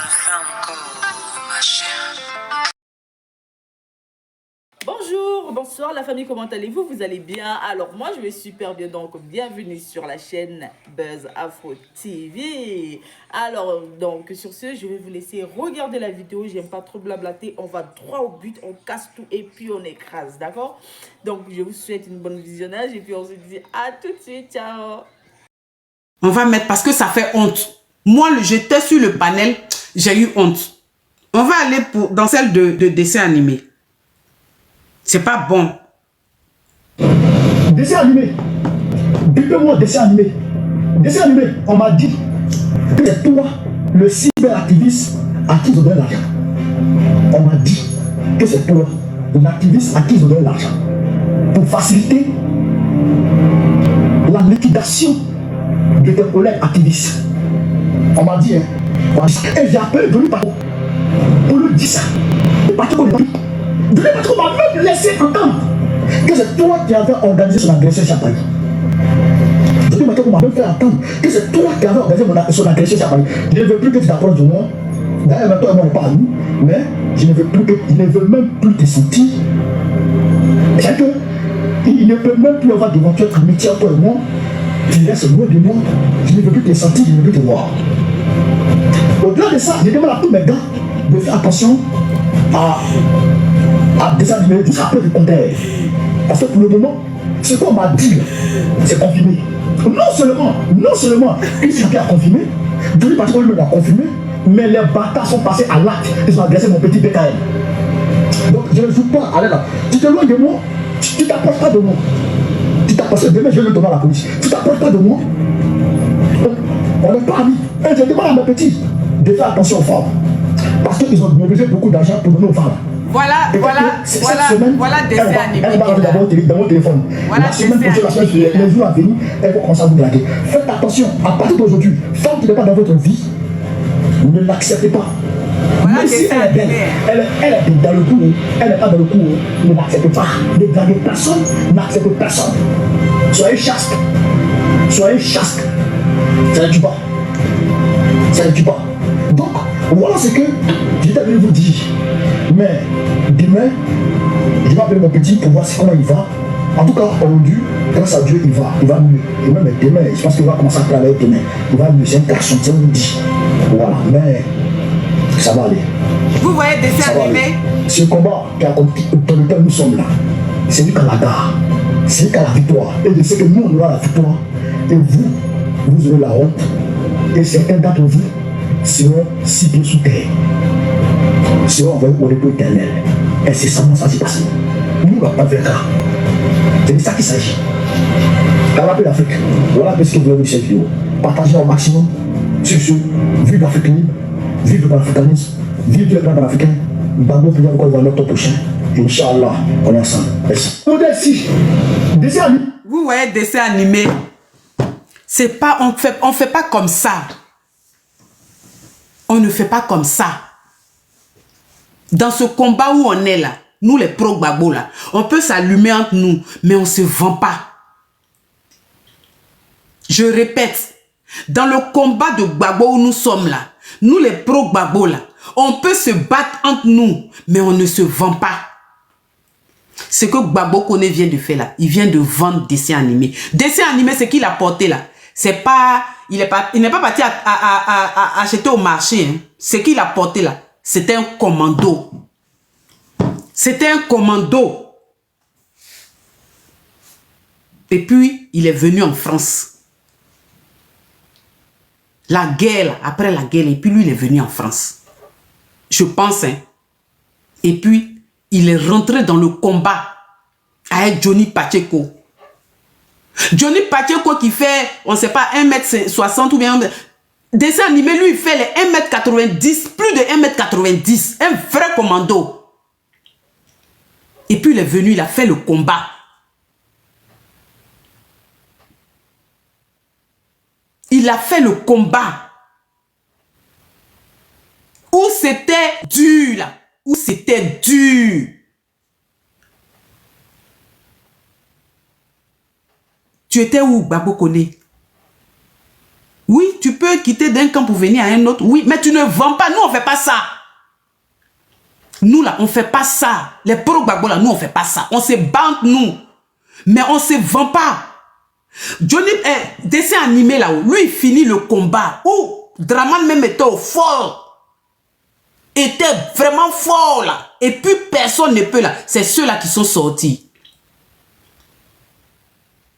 fait encore, ma chère. Bonjour, bonsoir la famille, comment allez-vous? Vous allez bien? Alors moi je vais super bien, donc bienvenue sur la chaîne Buzz Afro TV. Alors donc sur ce, je vais vous laisser regarder la vidéo, j'aime pas trop blablater, on va droit au but, on casse tout et puis on écrase, d'accord? Donc je vous souhaite une bonne visionnage et puis on se dit à tout de suite, ciao. On va mettre parce que ça fait honte. Moi, j'étais sur le panel, j'ai eu honte. On va aller dans celle de dessin animé. C'est pas bon. Dessin animé. Dites-moi dessin animé. Dessin animé, on m'a dit que c'est toi, le cyberactiviste, à qui ils donnent l'argent. On m'a dit que c'est toi, l'activiste à qui ils donnent l'argent. Pour faciliter la liquidation de tes collègues activistes. On m'a dit, hein. Et j'ai appelé Denis Patrick pour lui dire ça. Et Patrick, Denis Patrick m'a même laissé entendre que c'est toi qui avais organisé son agression chez Paris. Denis Patrick m'a même fait entendre que c'est toi qui avais organisé son agression chez Paris. Je ne veux plus que tu t'approches de moi. D'ailleurs, toi et moi, on n'est pas amis, mais je ne veux plus que, il ne veut même plus te sentir. C'est que il ne peut même plus avoir d'éventuelle amitié entre toi et moi. Tu restes loin de moi. Je ne veux plus te sentir, je ne veux plus te voir. Au-delà de ça, je demande à tous mes gars de faire attention à des animés jusqu'à preuve du contraire. Parce que pour le moment, ce qu'on m'a dit, c'est confirmé. Non seulement, ils sont bien confirmés, Denis Patrick lui l'a confirmé, mais les bâtards sont passés à l'acte. Ils ont agressé mon petit BKM. Donc je ne joue pas, allez là. Tu te loin de moi, tu t'approches pas de moi. Tu t'approches, demain je vais le donner à la police. Tu t'approches pas de moi. On n'est pas amis. Et je demande à mes petits de faire attention aux femmes. Parce qu'ils ont mobilisé beaucoup d'argent pour donner aux femmes. Voilà dessin animé. Elle va rentrer dans mon téléphone. Voilà la semaine prochaine, animé. les jours à venir, elle va commencer à vous draguer. Faites attention, à partir d'aujourd'hui, femme qui n'est pas dans votre vie, ne l'acceptez pas. Voilà même si dessin elle est belle, animé. elle est dans le coup, elle n'est pas dans le coup, ne l'acceptez pas. Ne draguez personne, n'acceptez personne. Soyez chaste. Soyez chaste. Ça ne tue pas. Ça ne tue pas. Donc, voilà ce que j'étais venu vous dire. Mais demain, je vais appeler mon petit pour voir comment il va. En tout cas, aujourd'hui, grâce à Dieu, il va mieux. Et même demain, je pense qu'il va commencer à travailler demain. Il va mieux, c'est un garçon, c'est un dit. Voilà, mais ça va aller. Vous voyez dessin animé? Ce combat dans lequel nous sommes là, c'est lui qui a la gare, c'est lui qui a la victoire. Et je sais que nous, on aura la victoire. Et vous aurez la honte. Et certains d'entre vous seront 6 pieds sous terre. Seront envoyés au repos éternel. Et c'est ça, ça s'est passé. Nous, on va pas faire ça. C'est de ça qu'il s'agit. Dans la paix d'Afrique, voilà ce que vous avez vu cette vidéo. Partagez au maximum. Sur ce, vive l'Afrique libre, vive le panafricanisme, vive le plan panafricain. Babo pour encore voir notre prochain. Inch'Allah, on est ensemble. Merci. Dessin animé. Vous voyez dessin animé? C'est pas, on fait pas comme ça. On ne fait pas comme ça. Dans ce combat où on est là, nous les pro-Gbagbo là, on peut s'allumer entre nous, mais on ne se vend pas. Je répète, dans le combat de Gbagbo où nous sommes là, nous les pro-Gbagbo là, on peut se battre entre nous, mais on ne se vend pas. Ce que Gbagbo Kone vient de faire là, il vient de vendre dessin animé. Dessin animé, c'est qu'il a porté là. C'est pas, il n'est pas parti à acheter au marché. Hein. Ce qu'il a porté là, c'était un commando. C'était un commando. Et puis, il est venu en France. La guerre, après la guerre, et puis lui, il est venu en France. Je pense, hein. Et puis, il est rentré dans le combat avec Johnny Pacheco. Johnny Pacheco qui fait, on ne sait pas, 1m60 ou bien... Dessin animé, lui, il fait les 1m90, plus de 1m90. Un vrai commando. Et puis, il est venu, il a fait le combat. Il a fait le combat. Où c'était dur, là. Où c'était dur. Tu étais où, Gbagbo Kone? Oui, tu peux quitter d'un camp pour venir à un autre. Oui, mais tu ne vends pas. Nous, on ne fait pas ça. Nous, là, on ne fait pas ça. Les pro-Gbagbo, là, nous, on ne fait pas ça. On se bat, nous. Mais on ne se vend pas. Johnny, dessin animé, là, où lui, il finit le combat. Où Draman même était au fort. Était vraiment fort, là. Et puis, personne ne peut, là. C'est ceux-là qui sont sortis.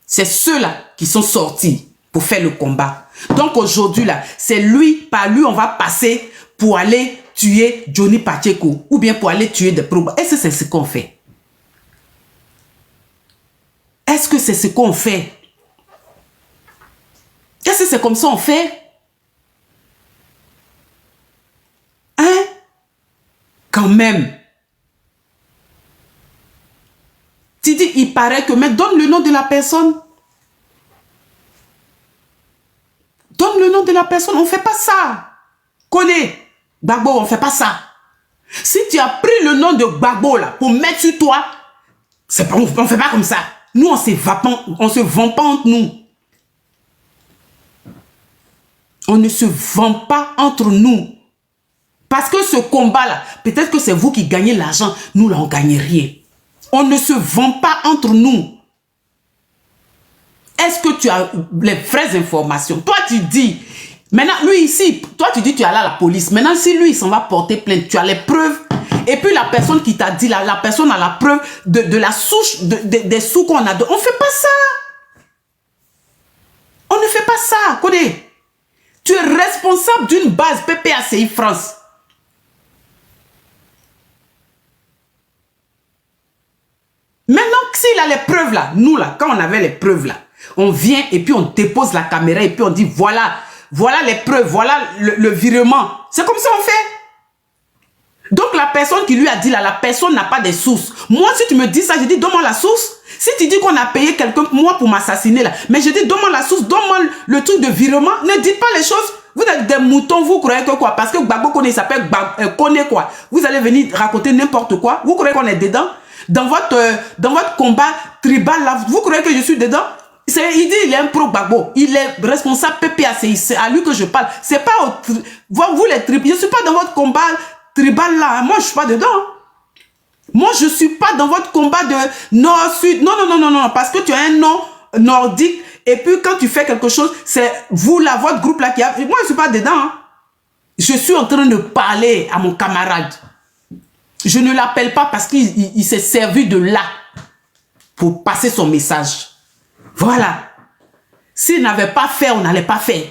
C'est ceux-là qui sont sortis pour faire le combat. Donc aujourd'hui, là, c'est lui, par lui, on va passer pour aller tuer Johnny Pacheco ou bien pour aller tuer des pro. Est-ce que c'est ce qu'on fait? Est-ce que c'est ce qu'on fait? Est-ce que c'est comme ça qu'on fait? Hein? Quand même. Tu dis, il paraît que, mais donne le nom de la personne. Donne le nom de la personne, on ne fait pas ça. Connais, Gbagbo, on ne fait pas ça. Si tu as pris le nom de Gbagbo là pour mettre sur toi, on ne fait pas comme ça. Nous, on se vend pas entre nous. On ne se vend pas entre nous. Parce que ce combat-là, peut-être que c'est vous qui gagnez l'argent. Nous, là, on ne gagne rien. On ne se vend pas entre nous. Est-ce que tu as les vraies informations? Toi, tu dis, maintenant, lui ici, toi, tu dis, tu es allé à la police. Maintenant, si lui, il s'en va porter plainte, tu as les preuves. Et puis, la personne qui t'a dit, la personne a la preuve de la souche, des sous qu'on a. On ne fait pas ça. On ne fait pas ça, connais. Tu es responsable d'une base PPACI France. Maintenant, s'il a les preuves là, nous là, quand on avait les preuves là, on vient et puis on dépose la caméra et puis on dit voilà, voilà les preuves, voilà le virement. C'est comme ça on fait. Donc la personne qui lui a dit là, la personne n'a pas de sources. Moi, si tu me dis ça, je dis donne-moi la source. Si tu dis qu'on a payé quelqu'un, moi, pour m'assassiner là, mais je dis donne-moi la source, donne-moi le truc de virement. Ne dites pas les choses. Vous êtes des moutons, vous croyez que quoi? Parce que Gbagbo Kone, il s'appelle Kone quoi. Vous allez venir raconter n'importe quoi. Vous croyez qu'on est dedans? Dans votre combat tribal là, vous croyez que je suis dedans? Il dit il est un pro Gbagbo. Il est responsable PPACI. C'est à lui que je parle. C'est pas vous les tribus. Je suis pas dans votre combat tribal là. Moi, je suis pas dedans. Moi, je suis pas dans votre combat de nord-sud. Non, non, non, non, non. Parce que tu as un nom nordique. Et puis, quand tu fais quelque chose, c'est vous là, votre groupe là qui a... Moi, je suis pas dedans. Hein. Je suis en train de parler à mon camarade. Je ne l'appelle pas parce qu'il s'est servi de là pour passer son message. Voilà. S'il n'avait pas fait, on n'allait pas faire.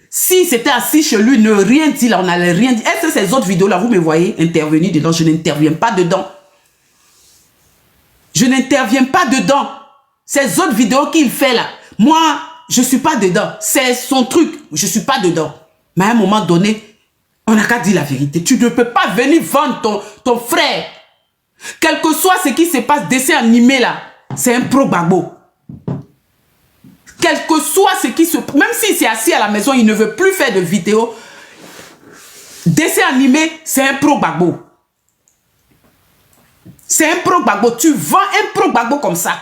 Si c'était assis chez lui, ne rien dire, là, on n'allait rien dire. Est-ce que ces autres vidéos-là, vous me voyez intervenir dedans? Je n'interviens pas dedans. Je n'interviens pas dedans. Ces autres vidéos qu'il fait là, moi, je ne suis pas dedans. C'est son truc. Je ne suis pas dedans. Mais à un moment donné, on n'a qu'à dire la vérité. Tu ne peux pas venir vendre ton frère. Quel que soit ce qui se passe, dessin animé là, c'est un pro Gbagbo. Quel que soit ce qui se... Même s'il s'est assis à la maison, il ne veut plus faire de vidéos. Dessin animé, c'est un pro Gbagbo. C'est un pro Gbagbo. Tu vends un pro Gbagbo comme ça.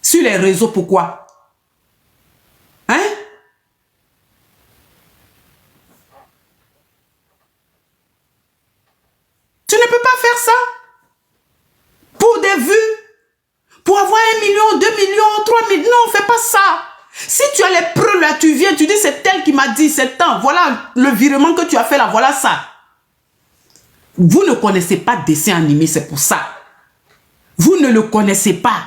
Sur les réseaux, pourquoi? Hein? Tu ne peux pas faire ça. Pour des vues. Pour avoir 1 million, 2 millions, 3 millions. Non, on ne fait pas ça. Si tu as les preuves là, tu viens, tu dis c'est elle qui m'a dit, c'est tant. Voilà le virement que tu as fait là, voilà ça. Vous ne connaissez pas de dessin animé, c'est pour ça. Vous ne le connaissez pas.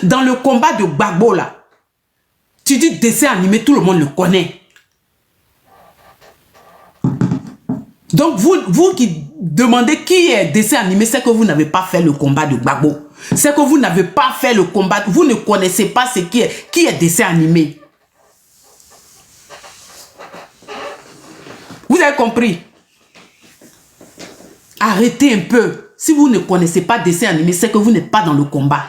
Dans le combat de Gbagbo là, tu dis dessin animé, tout le monde le connaît. Donc vous qui demandez qui est dessin animé, c'est que vous n'avez pas fait le combat de Gbagbo. C'est que vous n'avez pas fait le combat. Vous ne connaissez pas ce qui est dessin animé. Vous avez compris? Arrêtez un peu. Si vous ne connaissez pas dessin animé, c'est que vous n'êtes pas dans le combat.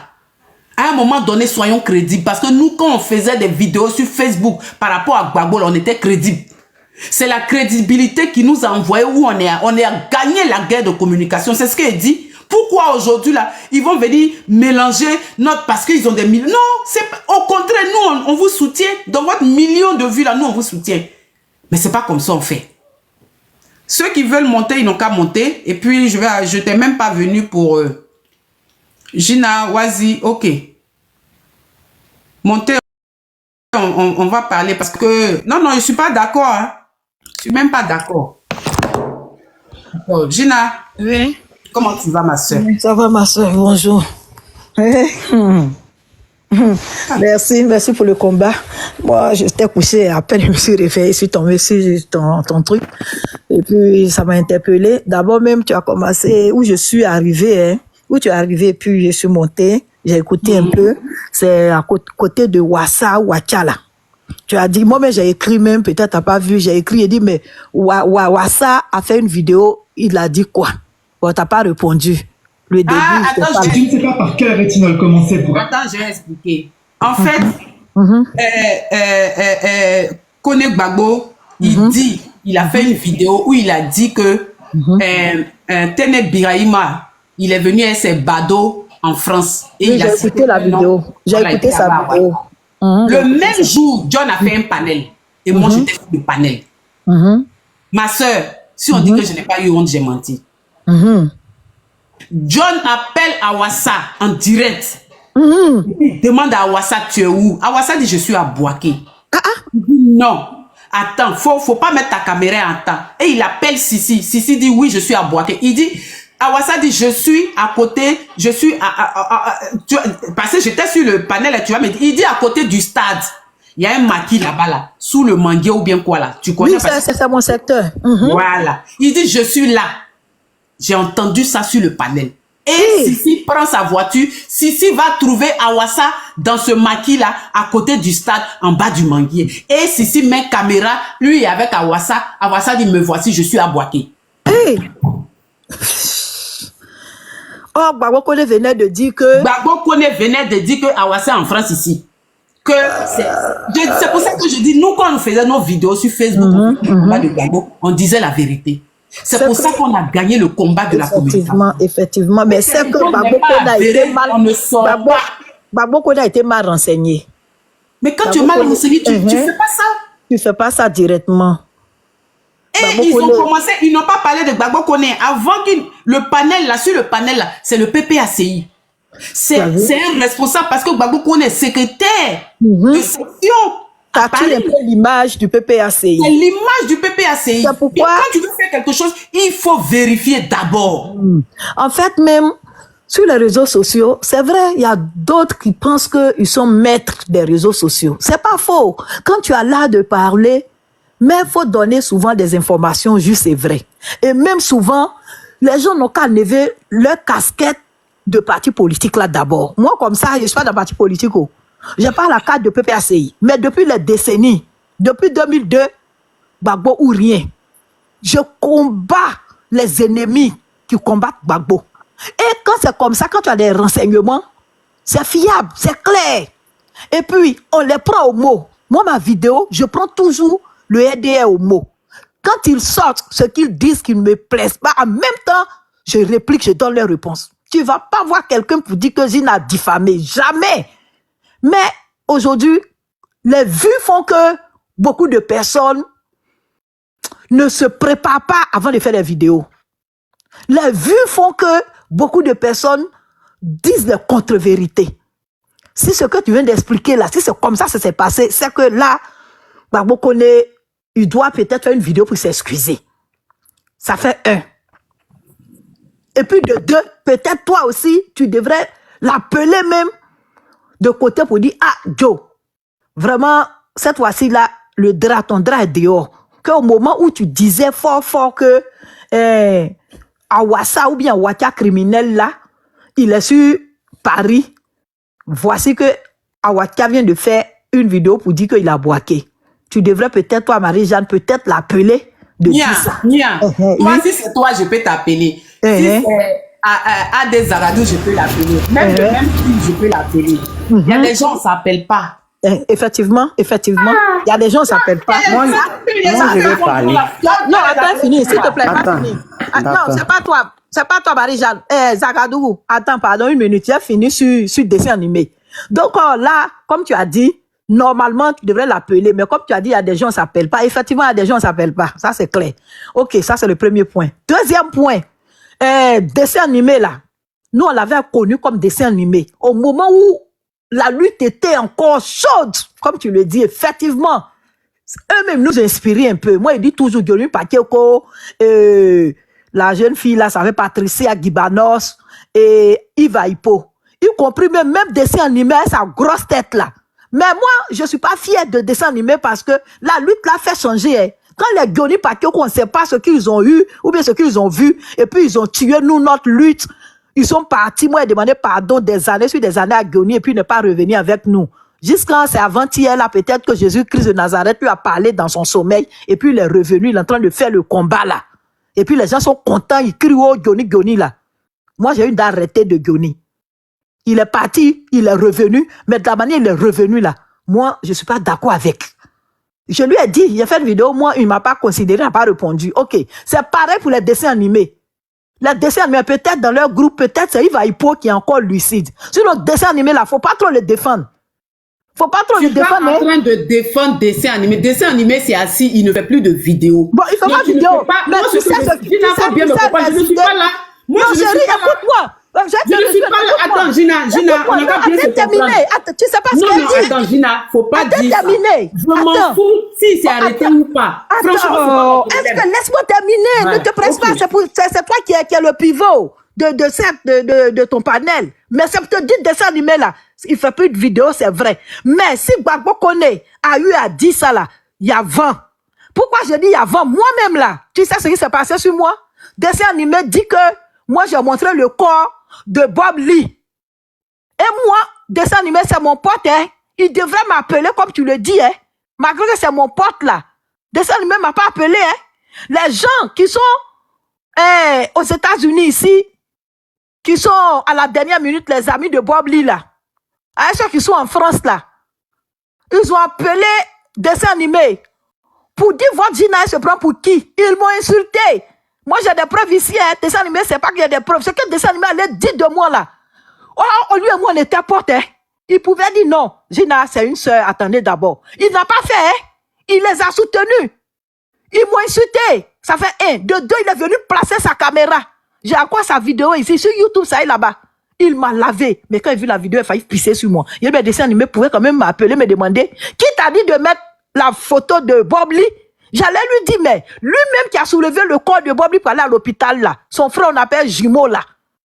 À un moment donné, soyons crédibles. Parce que nous, quand on faisait des vidéos sur Facebook par rapport à Gbagbo, on était crédibles. C'est la crédibilité qui nous a envoyé où on a gagné la guerre de communication. C'est ce qu'il dit. Pourquoi aujourd'hui, là, ils vont venir mélanger notre... Parce qu'ils ont des millions. Non, c'est au contraire, nous, on vous soutient. Dans votre million de vues, là, nous, on vous soutient. Mais c'est pas comme ça, on fait. Ceux qui veulent monter, ils n'ont qu'à monter. Et puis, je t'ai même pas venu pour... Gina, Wazi, ok. Montez, on va parler parce que... Non, je suis pas d'accord. Hein. Je suis même pas d'accord. Gina, Oui. comment tu vas, ma soeur? Ça va, ma soeur, bonjour. Merci pour le combat. Moi, j'étais couché, à peine je me suis réveillée, je suis tombée sur ton truc. Et puis, ça m'a interpellée. D'abord, même, tu as commencé où je suis arrivée, hein, où tu es arrivée, puis je suis montée, j'ai écouté un peu. C'est à côté de Wassa, Ouachala. Tu as dit, moi, mais j'ai écrit même, peut-être t'as pas vu, j'ai écrit, j'ai dit, mais Wassa a fait une vidéo, il a dit quoi? Bon, t'as pas répondu. Le début, attends, je ne sais pas par quel rétinol commencer pour... Attends, je vais expliquer. En fait, Kone Gbagbo, il a fait une vidéo où il a dit que Tene Birahima, il est venu avec ses badauds en France. Et oui, j'ai écouté la vidéo. J'ai écouté sa vidéo. Le même jour, John a fait un panel. Et moi, j'étais sur le panel. Ma soeur, si on dit que je n'ai pas eu honte, j'ai menti. John appelle Awassa en direct. Il demande à Awassa, tu es où? Awassa dit, je suis à Bouaké. Il dit, non. Attends, faut pas mettre ta caméra en temps. Et il appelle Sissi. Sissi dit, oui, je suis à Bouaké. Il dit, Awassa dit, je suis à côté, je suis parce que j'étais sur le panel, tu vois, mais il dit à côté du stade. Il y a un maquis là-bas, là, sous le manguier ou bien quoi, là. Tu connais? Oui, c'est mon secteur. Voilà. Il dit, je suis là. J'ai entendu ça sur le panel. Et Sissi prend sa voiture. Sissi va trouver Awassa dans ce maquis-là, à côté du stade, en bas du manguier. Et Sissi met caméra, lui avec Awassa. Awassa dit, me voici, je suis à Bouaké. Oh, Gbagbo Kone venait de dire que... Gbagbo Kone venait de dire que Awassa est en France ici. C'est pour ça que je dis, nous, quand on faisait nos vidéos sur Facebook, de Gbagbo, on disait la vérité. C'est pour ça qu'on a gagné le combat de la communauté. Effectivement. Mais c'est que Gbagbo Kone a été mal... Gbagbo Kone a été mal renseigné. Mais quand tu es mal renseigné, tu ne fais pas ça. Tu fais pas ça directement. Et ils ont commencé, ils n'ont pas parlé de Gbagbo Kone. Avant le panel, là, sur le panel, là, c'est le PPACI. C'est un responsable parce que Gbagbo Kone est secrétaire de section. Tu as l'image du PPACI. C'est l'image du PPACI. C'est pourquoi... Et quand tu veux faire quelque chose, il faut vérifier d'abord. En fait, même sur les réseaux sociaux, c'est vrai, il y a d'autres qui pensent qu'ils sont maîtres des réseaux sociaux. C'est pas faux. Quand tu as l'art de parler, mais il faut donner souvent des informations justes et vraies. Et même souvent, les gens n'ont qu'à enlever leur casquette de parti politique là d'abord. Moi, comme ça, je ne suis pas dans le parti politique. Je parle à la carte de PPACI. Mais depuis les décennies, depuis 2002, Gbagbo ou rien, je combats les ennemis qui combattent Gbagbo. Et quand c'est comme ça, quand tu as des renseignements, c'est fiable, c'est clair. Et puis, on les prend au mot. Moi, ma vidéo, je prends toujours le RDR au mot. Quand ils sortent ce qu'ils disent qui ne me plaisent pas, en même temps, je réplique, je donne leur réponse. Tu ne vas pas voir quelqu'un pour dire que Zine a diffamé. Jamais. Mais aujourd'hui, les vues font que beaucoup de personnes ne se préparent pas avant de faire des vidéos. Les vues font que beaucoup de personnes disent des contre-vérités. Si ce que tu viens d'expliquer là, si c'est comme ça s'est passé, c'est que là, Gbagbo Kone, il doit peut-être faire une vidéo pour s'excuser. Ça fait un. Et puis de deux, peut-être toi aussi, tu devrais l'appeler même de côté pour dire, ah, Joe, vraiment, cette fois-ci là, ton drap est dehors. Qu'au moment où tu disais fort que Awassa ou bien Ouacha criminel là, il est sur Paris. Voici que Awassa vient de faire une vidéo pour dire qu'il a boaqué. Tu devrais peut-être, toi, Marie-Jeanne, peut-être l'appeler de dire ça. Moi, si c'est toi, je peux t'appeler. Si c'est à des Zaradou, je peux l'appeler. Même le même style, je peux l'appeler. Il y a des gens, on ne s'appelle pas. Effectivement. Il y a des gens, on ne s'appelle pas. Moi, je vais parler. Non, attends, fini, s'il te plaît, pas fini. Non, c'est pas toi. C'est pas toi, Marie-Jeanne. Zagadou, attends, pardon, une minute. J'ai fini sur dessin animé. Donc là, comme tu as dit, normalement, tu devrais l'appeler. Mais comme tu as dit, il y a des gens qui ne s'appellent pas. Effectivement, il y a des gens qui ne s'appellent pas. Ça, c'est clair. OK, ça, c'est le premier point. Deuxième point, dessin animé, là. Nous, on l'avait connu comme dessin animé. Au moment où la lutte était encore chaude, comme tu le dis, effectivement, eux-mêmes nous inspiraient un peu. Moi, il dit toujours Johnny Pakeko, la jeune fille là, ça fait Patricia Gibanos et Iva Hippo. Y compris même dessin animé avec sa grosse tête là. Mais moi, je suis pas fière de dessin animé parce que la lutte l'a fait changer. Hein. Quand les Johnny Pakeko, on ne sait pas ce qu'ils ont eu ou bien ce qu'ils ont vu, et puis ils ont tué nous, notre lutte. Ils sont partis, moi, ils demandaient pardon des années sur des années à Goni et puis ne pas revenir avec nous. Jusqu'à c'est avant-hier, là, peut-être que Jésus-Christ de Nazareth lui a parlé dans son sommeil et puis il est revenu, il est en train de faire le combat, là. Et puis les gens sont contents, ils crient, oh, Goni, là. Moi, j'ai eu d'arrêter de Goni. Il est parti, il est revenu, mais de la manière il est revenu, là, moi, je ne suis pas d'accord avec. Je lui ai dit, il a fait une vidéo, moi, il ne m'a pas considéré, il n'a pas répondu. OK, c'est pareil pour les dessins animés. Les dessins animés, peut-être dans leur groupe, peut-être c'est Iva Hippo qui est encore lucide. Sur le dessin animé, là, faut pas trop le défendre. Faut pas trop le défendre. Tu es en train de défendre dessin animé. Dessin animé, c'est assis, il ne fait plus de vidéos. Bon, il fait pas de vidéo. Mais tu sais ce que je ne suis pas là. Moi, non, chérie, écoute-moi. Je ne suis pas là. Attends, Gina, on n'a pas bien se comprendre. Tu sais pas ce qu'elle dit. Non, attends, Gina, faut pas dire ça. Je m'en fous si c'est arrêté ou pas. Franchement, est-ce que laisse-moi terminer. Ne te presse pas. C'est toi qui est le pivot de ton panel. Mais c'est pour te dire dessin animé là. Il fait plus de vidéos, c'est vrai. Mais si Gbagbo Koné a eu à dire ça là, il y a 20. Pourquoi je dis il y a 20? Moi-même là, tu sais ce qui s'est passé sur moi? Dessin animé dit que moi j'ai montré le corps de Bob Lee. Et moi, dessin animé, c'est mon pote, hein. Il devrait m'appeler comme tu le dis, hein. Malgré que c'est mon pote, là. Dessin animé m'a pas appelé, hein. Les gens qui sont aux États-Unis ici, qui sont à la dernière minute, les amis de Bob Lee, là. À ceux qui sont en France, là. Ils ont appelé dessin animé pour dire votre Gina se prend pour qui? Ils m'ont insulté. Moi, j'ai des preuves ici, hein. Dessin animé, c'est pas qu'il y a des preuves. C'est que le dessin animé allait dire de moi, là. Oh, lui et moi, on était potes, hein. Il pouvait dire non. Gina, c'est une sœur. Attendez d'abord. Il n'a pas fait, hein. Il les a soutenus. Ils m'ont insulté. Ça fait 1. De 2, il est venu placer sa caméra. J'ai encore sa vidéo ici sur YouTube, ça est là-bas. Il m'a lavé. Mais quand il a vu la vidéo, il a failli pisser sur moi. Il y a des dessins animés, pouvait quand même m'appeler, me demander qui t'a dit de mettre la photo de Bob Lee? J'allais lui dire, mais lui-même qui a soulevé le corps de Bob Lee pour aller à l'hôpital, là. Son frère, on appelle jumeau, là.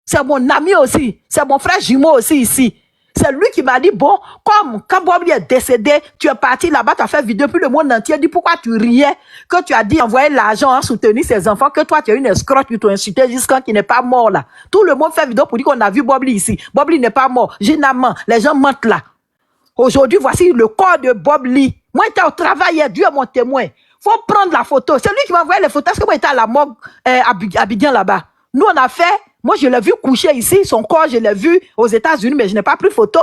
C'est mon ami aussi. C'est mon frère jumeau aussi ici. C'est lui qui m'a dit, bon, comme quand Bob Lee est décédé, tu es parti là-bas, tu as fait vidéo, puis le monde entier dit pourquoi tu riais, que tu as dit envoyer l'argent à soutenir ses enfants, que toi tu es une escroque, tu t'as insulté jusqu'à qu'il n'est pas mort là. Tout le monde fait vidéo pour dire qu'on a vu Bob Lee ici. Bob Lee n'est pas mort. Généralement, les gens mentent là. Aujourd'hui, voici le corps de Bob Lee. Moi, j'étais au travail hier, Dieu est mon témoin. Faut prendre la photo. C'est lui qui m'a envoyé les photos. Est-ce que moi, j'étais à la morgue à Abidjan là-bas? Nous, on a fait, moi, je l'ai vu coucher ici, son corps, je l'ai vu aux États-Unis, mais je n'ai pas pris photo.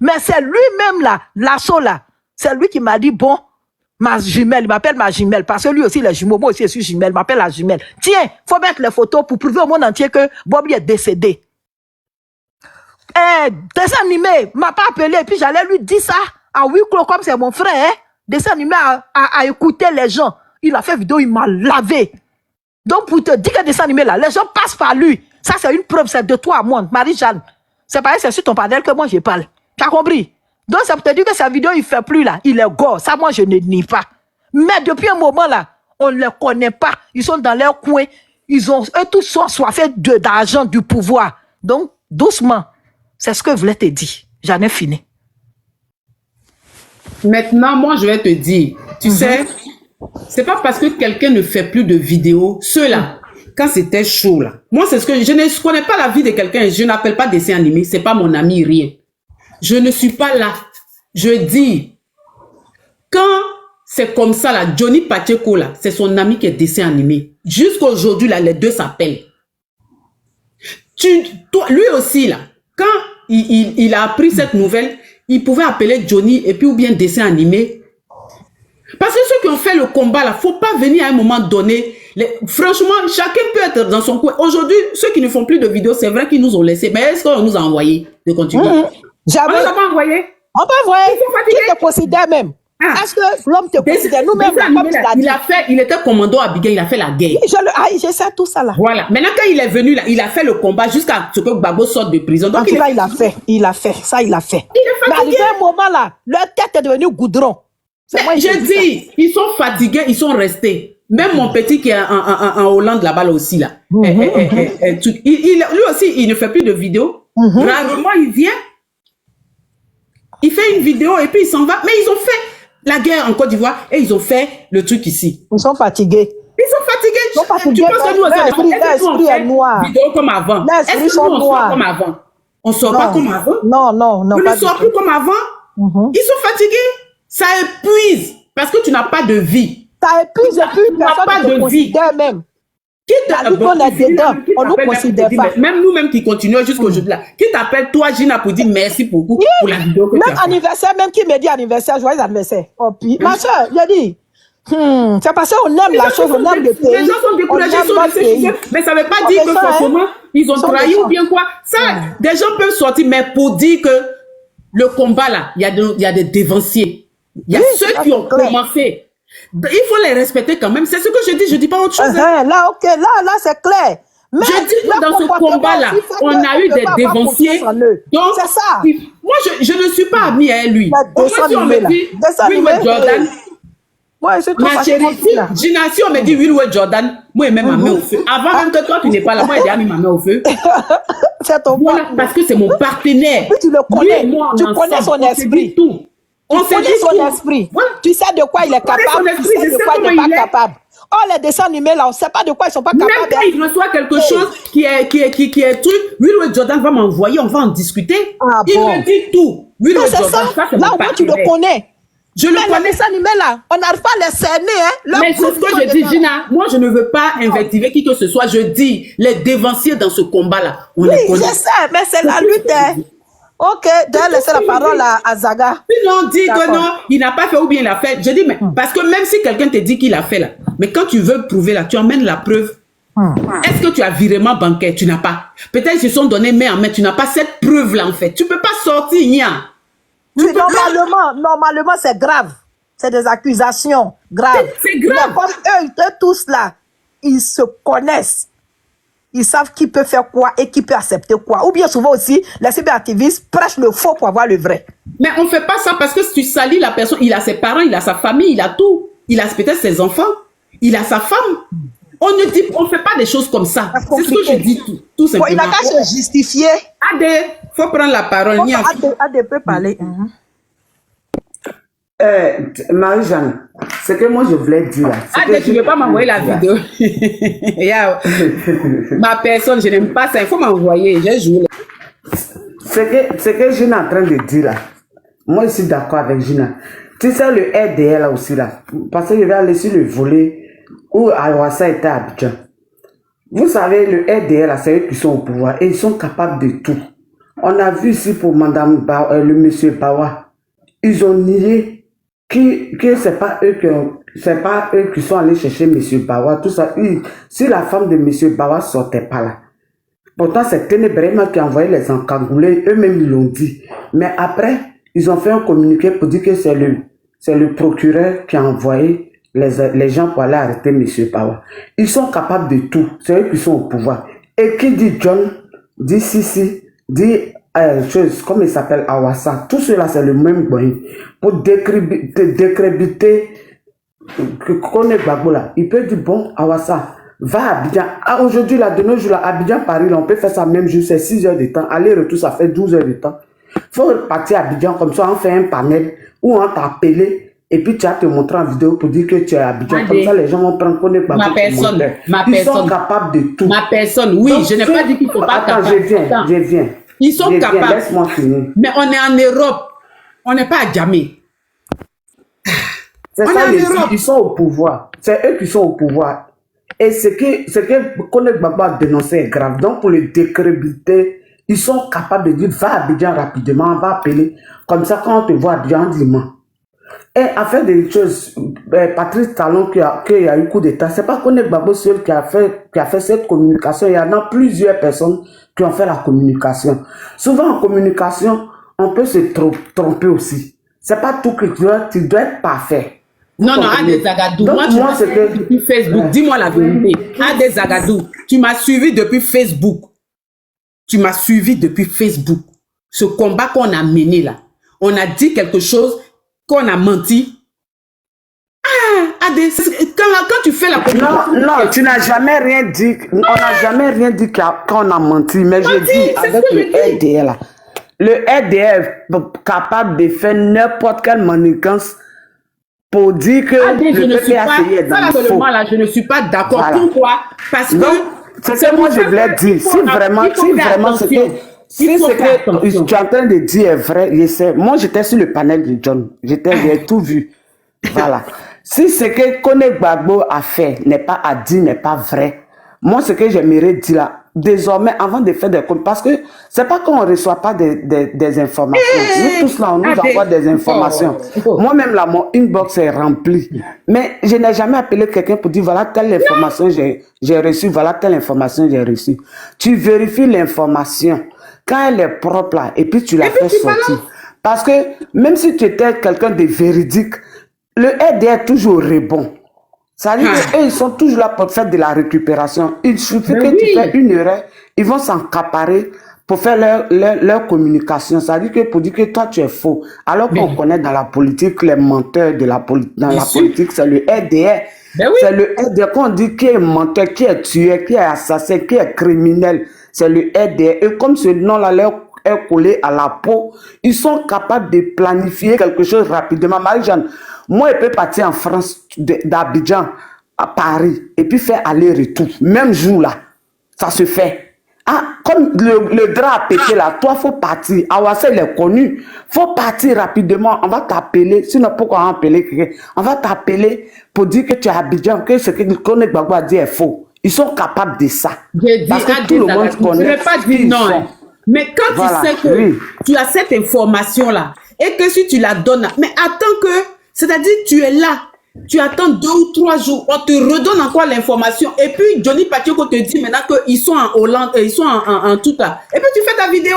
Mais c'est lui-même là, l'assaut là. C'est lui qui m'a dit, bon, ma jumelle, il m'appelle ma jumelle, parce que lui aussi, il est jumeau, moi aussi, je suis jumelle, il m'appelle la jumelle. Tiens, faut mettre les photos pour prouver au monde entier que Bob Lee est décédé. Dessin animé, m'a pas appelé, et puis j'allais lui dire ça à huis clos, comme c'est mon frère, hein. Dessin animé à écouter les gens. Il a fait vidéo, il m'a lavé. Donc, pour te dire que dessin animé là, les gens passent par lui. Ça, c'est une preuve, c'est de toi à moi, Marie-Jeanne. C'est pareil, c'est sur ton panel que moi, je parle. Tu as compris? Donc, ça peut te dire que sa vidéo, il fait plus là. Il est gore. Ça, moi, je ne nie pas. Mais depuis un moment là, on ne les connaît pas. Ils sont dans leur coin. Eux tous sont soifés d'argent, du pouvoir. Donc, doucement. C'est ce que je voulais te dire. J'en ai fini. Maintenant, moi, je vais te dire, tu sais, c'est pas parce que quelqu'un ne fait plus de vidéos, ceux-là, quand c'était chaud, là, moi, c'est ce que je ne connais pas la vie de quelqu'un, je n'appelle pas dessin animé, c'est pas mon ami, rien. Je ne suis pas là. Je dis, quand c'est comme ça, là, Johnny Pakeko, là, c'est son ami qui est dessin animé. Jusqu'à aujourd'hui, là, les deux s'appellent. Toi, lui aussi, là, quand il a appris cette nouvelle, il pouvait appeler Johnny et puis ou bien dessin animé. Parce que ceux qui ont fait le combat là, faut pas venir à un moment donné Franchement, chacun peut être dans son coin. Aujourd'hui, ceux qui ne font plus de vidéos, c'est vrai qu'ils nous ont laissé. Mais est-ce qu'on nous a envoyé de continuer? On nous a pas envoyé. On peut voir. Qui te considère même? Est-ce que l'homme te considère? Nous-mêmes, il était commando à Bigué, il a fait la guerre. Je sais tout ça là. Voilà. Maintenant, quand il est venu là, il a fait le combat jusqu'à ce que Gbagbo sorte de prison. Donc, il a fait. Il a fait. Il est fatigué. Mais arrivé un moment là, leur tête est devenue goudron. Je dis, ils sont fatigués, ils sont restés. Même mon petit qui est en Hollande là-bas là aussi là. Lui aussi, il ne fait plus de vidéos. Rarement, il vient. Il fait une vidéo et puis il s'en va. Mais ils ont fait la guerre en Côte d'Ivoire et ils ont fait le truc ici. Ils sont fatigués. Tu penses que nous, on fait vidéo comme avant? Est-ce que nous, on sort comme avant? On sort pas comme avant? Non. On ne sort plus comme avant? Ils sont fatigués. Ça épuise parce que tu n'as pas de vie. Ça épuise et puis personne ne te considère même. On nous considère pas. Même nous-mêmes qui continuons jusqu'aujourd'hui là. Qui t'appelle toi, Gina, pour dire merci beaucoup pour la vidéo que tu as fait. Même anniversaire, même qui me dit anniversaire, joyeux anniversaire. Oh, puis, ma soeur, j'ai dit, c'est parce qu'on aime la chose, on aime le pays. Les gens sont découragés sur le pays. Mais ça ne veut pas dire que forcément, ils ont trahi ou bien quoi. Ça, des gens peuvent sortir, mais pour dire que le combat là, il y a des dévanciers. Il y a ceux qui ont commencé. Il faut les respecter quand même. C'est ce que je dis pas autre chose. Là, ok, là, c'est clair. Mais je dis que dans ce combat-là, on a eu des dévanciers. Donc, c'est ça. Moi, je ne suis pas amie à lui. Moi, si on me dit Will Jordan, ma chérie, Gina, si on me dit Will Jordan, moi, je mets ma main au feu. Avant même que toi, tu n'es pas là, moi, j'ai déjà mis ma main au feu. C'est ton voilà, parce que c'est mon partenaire. Tu le connais. Tu connais son esprit. On connaît son esprit. Voilà. Tu sais de quoi il est capable, tu sais de quoi il n'est pas capable. Oh, les dessins animés là, on ne sait pas de quoi ils sont pas capables. Même quand il reçoit quelque chose qui est truc, Will Jordan va m'envoyer, on va en discuter. Il me dit tout. Will Jordan, ça c'est là où tu le connais. Je le connais. Les dessins animés là, on n'arrive pas à les cerner. Hein. Mais c'est ce que je dis, Gina. Moi, je ne veux pas invectiver qui que ce soit. Je dis, les dévanciers dans ce combat là, on les connaît. Je sais, mais c'est la lutte. Hein. Ok, d'ailleurs, laisser la parole à Zaga. Sinon, dit que non, il n'a pas fait ou bien il a fait. Je dis, mais parce que même si quelqu'un te dit qu'il a fait là, mais quand tu veux prouver là, tu emmènes la preuve. Est-ce que tu as virement bancaire? Tu n'as pas. Peut-être qu'ils se sont donnés main en main, tu n'as pas cette preuve là en fait. Tu ne peux pas sortir, Nia. Normalement, c'est grave. C'est des accusations graves. C'est grave. Mais comme eux tous là, ils se connaissent. Ils savent qui peut faire quoi et qui peut accepter quoi. Ou bien souvent aussi, les cyberactivistes prêchent le faux pour avoir le vrai. Mais on ne fait pas ça parce que si tu salis la personne, il a ses parents, il a sa famille, il a tout. Il a peut-être ses enfants, il a sa femme. On ne fait pas des choses comme ça. C'est ce que je dis tout simplement. Il n'a qu'à se justifier. Adé, il faut prendre la parole. Adé peut parler. Marie-Jeanne, ce que moi je voulais dire. Adé, tu ne veux pas m'envoyer la vidéo. Ma personne, je n'aime pas ça. Il faut m'envoyer. J'ai joué. Ce que Gina est en train de dire là, moi je suis d'accord avec Gina. Tu sais, le RDL là aussi là, parce que je vais aller sur le volet où Awassa était à Abidjan. Vous savez, le RDL là, c'est eux qui sont au pouvoir et ils sont capables de tout. On a vu ici pour Madame le monsieur Bawa, ils ont nié que c'est pas eux qui sont allés chercher monsieur Bawa, tout ça. Si la femme de monsieur Bawa sortait pas là. Pourtant, c'est Ténébrema qui a envoyé les encagoulés, eux-mêmes ils l'ont dit. Mais après, ils ont fait un communiqué pour dire que c'est le procureur qui a envoyé les gens pour aller arrêter monsieur Bawa. Ils sont capables de tout. C'est eux qui sont au pouvoir. Et qui dit John, dit Sisi, dit comme il s'appelle Awassa, tout cela c'est le même boy. Pour décréditer qu'on est Gbagbo là, il peut dire bon, Awassa, va à Abidjan. Aujourd'hui, là, de nos jours, là, Abidjan, Paris, là, on peut faire ça même jour, c'est 6 heures de temps. Aller-retour, ça fait 12 heures de temps. Il faut partir à Abidjan, comme ça, on fait un panel où on t'a appelé et puis tu vas te montrer en vidéo pour dire que tu es à Abidjan. Comme ça, les gens vont prendre qu'on est Gbagbo. Ils sont capables de tout. Ma personne, oui, donc, je n'ai pas dit qu'il ne faut pas. Attends, je viens. Ils sont capables. Laisse-moi finir. Mais on est en Europe. On n'est pas à Djamé. C'est ça, ils sont au pouvoir. C'est eux qui sont au pouvoir. Et ce que Kone Gbagbo a dénoncé est grave. Donc, pour le décréditer, ils sont capables de dire va à Abidjan rapidement, on va appeler. Comme ça, quand on te voit à Abidjan, on dit non. Et à faire des choses, Patrice Talon qui a eu coup d'état. C'est pas Kone Gbagbo seul qui a fait cette communication. Il y en a plusieurs personnes qui ont fait la communication. Souvent en communication, on peut se tromper aussi. C'est pas tout que tu dois être parfait. Non, Adé Zagadou, moi tu m'as suivi depuis Facebook. Dis-moi la vérité. Adé Zagadou, tu m'as suivi depuis Facebook. Tu m'as suivi depuis Facebook. Ce combat qu'on a mené là, on a dit quelque chose, qu'on a menti. Adé, quand tu fais la communication... Non, tu n'as jamais rien dit. On n'a jamais rien dit qu'on a menti. Mais je dis, avec le RDR là, le RDR est capable de faire n'importe quelle manigance pour dire que Adé, le PPACI est dans le faux. Là, je ne suis pas d'accord. Voilà. Pourquoi? Parce que... C'est ce que moi je voulais dire. Si vraiment ce que tu es en train de dire est vrai, je sais. Moi j'étais sur le panel de John. J'ai tout vu. Voilà. Si ce que Kone Gbagbo a fait n'est pas à dire, n'est pas vrai, moi ce que j'aimerais dire là, désormais, avant de faire des comptes, parce que c'est pas qu'on ne reçoit pas des informations. Nous tous là, on nous envoie des informations. Moi-même là, mon inbox est rempli. Mais je n'ai jamais appelé quelqu'un pour dire voilà telle information j'ai reçue, voilà telle information j'ai reçue. Tu vérifies l'information quand elle est propre là, et puis tu la fais sortir. Parce que même si tu étais quelqu'un de véridique, le RDR est toujours rebond. Ça veut dire qu'eux, ils sont toujours là pour faire de la récupération. Il suffit que tu fais une erreur, ils vont s'encaparer pour faire leur communication. Ça veut dire que pour dire que toi, tu es faux. Alors qu'on connaît dans la politique les menteurs de la politique, c'est le RDR. C'est le RDR qu'on dit qui est menteur, qui est tueur, qui est assassin, qui est criminel. C'est le RDR. Et comme ce nom-là leur est collé à la peau, ils sont capables de planifier quelque chose rapidement. Marie-Jeanne, moi, je peux partir en France, d'Abidjan à Paris, et puis faire aller-retour. Même jour là, ça se fait. Ah, comme le drap a pété là, toi, il faut partir. Awassa, il est connu. Il faut partir rapidement. On va t'appeler. Sinon, pourquoi on va appeler quelqu'un? On va t'appeler pour dire que tu es à Abidjan, que ce que Kone Gbagbo a dit est faux. Ils sont capables de ça. Parce que tout le monde connaît. Je ne vais pas dire non. Mais quand tu sais que tu as cette information-là, et que si tu la donnes, mais attends que, c'est-à-dire tu es là, tu attends 2 ou 3 jours, on te redonne encore l'information, et puis Johnny Pacheco te dit maintenant qu'ils sont en Hollande, ils sont en tout là, et puis tu fais ta vidéo.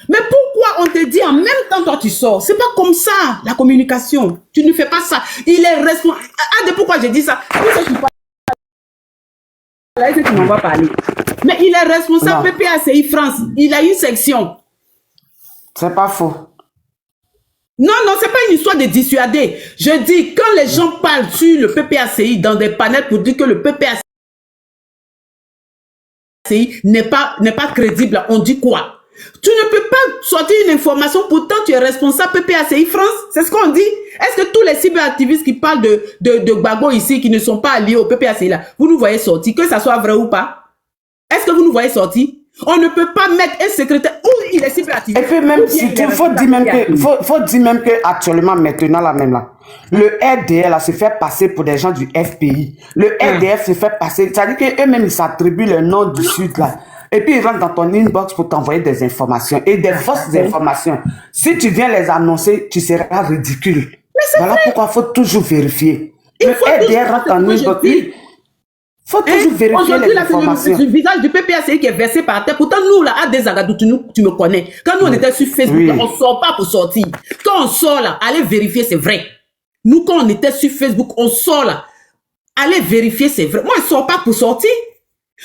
Mais pourquoi on te dit en même temps toi tu sors? C'est pas comme ça, la communication. Tu ne fais pas ça. Il est responsable. Ah, pourquoi j'ai dit ça? Là, c'est que tu m'en vas parler. Mais il est responsable PPACI France. Il a une section. C'est pas faux. Non, c'est pas une histoire de dissuader. Je dis, quand les gens parlent sur le PPACI dans des panels pour dire que le PPACI n'est pas crédible, on dit quoi? Tu ne peux pas sortir une information, pourtant tu es responsable PPACI France. C'est ce qu'on dit. Est-ce que tous les cyberactivistes qui parlent de Gbagbo ici, qui ne sont pas liés au PPACI là, vous nous voyez sortir, que ça soit vrai ou pas? Est-ce que vous nous voyez sortir? On ne peut pas mettre un secrétaire où il est cyberactiviste. Et puis même si faut dire même que actuellement maintenant là même là, le RDR là se fait passer pour des gens du FPI. Le RDF se fait passer, c'est-à-dire qu'eux-mêmes ils s'attribuent le nom du Sud là. Et puis ils rentrent dans ton inbox pour t'envoyer des informations et des fausses informations. Si tu viens les annoncer, tu seras ridicule. Voilà pourquoi il faut toujours vérifier. Le RDR rentre en inbox. Il faut toujours vérifier les informations. C'est le visage du PPACI qui est versé par terre. Pourtant, nous, là, à des Zagadou, tu me connais. Quand nous, on était sur Facebook, là, on ne sort pas pour sortir. Quand on sort, là, allez vérifier, c'est vrai. Nous, quand on était sur Facebook, on sort, là. Allez vérifier, c'est vrai. Moi, je ne sors pas pour sortir.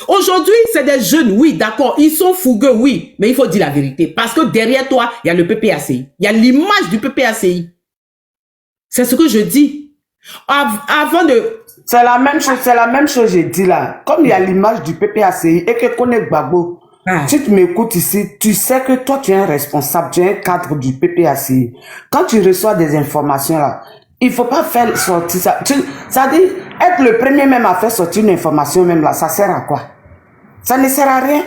Aujourd'hui, c'est des jeunes, oui, d'accord. Ils sont fougueux, oui. Mais il faut dire la vérité. Parce que derrière toi, il y a le PPACI. Il y a l'image du PPACI. C'est ce que je dis. Avant de... C'est la même chose, j'ai dit là. Comme il y a l'image du PPACI et que Kone Gbagbo, si tu m'écoutes ici, tu sais que toi, tu es un responsable, tu es un cadre du PPACI. Quand tu reçois des informations là, il faut pas faire sortir ça. Ça dit, être le premier même à faire sortir une information même là, ça sert à quoi? Ça ne sert à rien.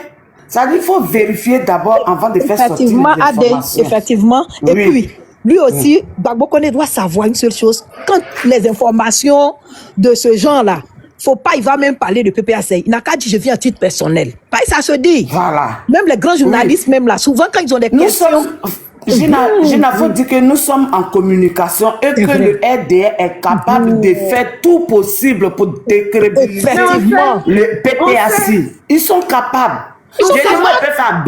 Ça dit, il faut vérifier d'abord avant de faire sortir les informations. Effectivement. Et puis, lui aussi, Gbagbo Kone doit savoir une seule chose. Quand les informations de ce genre-là, faut pas, il va même parler de PPACI. Il n'a qu'à dire, je viens à titre personnel. Pas ça se dit. Voilà. Même les grands journalistes, même là, souvent quand ils ont des questions... Gina, faut dire que nous sommes en communication et que le RDR est capable de faire tout possible pour décrédibiliser le PPAC. Ils sont capables. Ils peuvent faire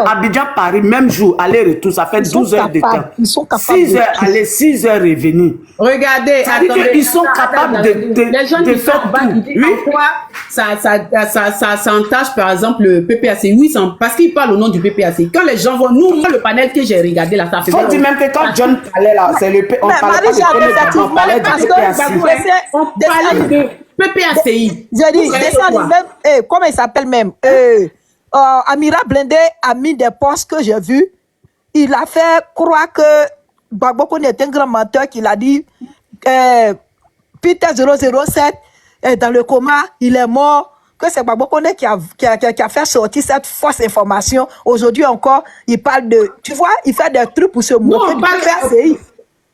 Abidjan, Paris, même jour, aller-retour, ça fait 12 heures de temps. Ils sont capables. 6 heures aller, 6 heures revenir. Regardez, attendez, ils sont capables les gens qui faire sont bas, tout. oui. En quoi ça entache par exemple le PPAC? Oui, parce qu'ils parlent au nom du PPAC. Quand les gens vont, moi le panel que j'ai regardé là, ça fait. Faut dire même que quand John parlait là, c'est le on parle pas de on parlait du PPAC. On parle de PPACI. J'ai dit, descends même, comment il s'appelle même? Amira Blindé a mis des posts que j'ai vus. Il a fait croire que Gbagbo Kone est un grand menteur, qu'il a dit Peter 007 est dans le coma, il est mort, que c'est Gbagbo Kone qui a fait sortir cette fausse information. Aujourd'hui encore, il parle de... Tu vois, il fait des trucs pour se moquer du PPACI.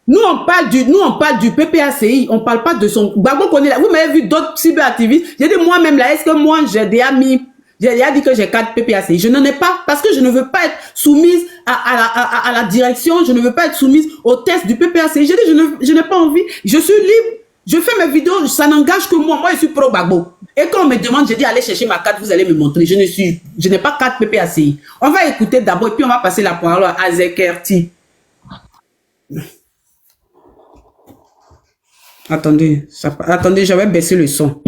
Nous, on parle du PPACI, on parle pas de son... Gbagbo Kone, là, vous m'avez vu d'autres cyberactivistes. J'ai dit moi-même là, est-ce que moi, j'ai déjà mis... J'ai dit que j'ai 4 PPACI. Je n'en ai pas parce que je ne veux pas être soumise à la direction. Je ne veux pas être soumise au test du PPACI. J'ai dit, je n'ai pas envie. Je suis libre. Je fais mes vidéos. Ça n'engage que moi. Moi, je suis pro Gbagbo. Et quand on me demande, j'ai dit, allez chercher ma carte. Vous allez me montrer. Je n'ai pas 4 PPACI. On va écouter d'abord et puis on va passer la parole à Azekerti. Attendez, j'avais baissé le son.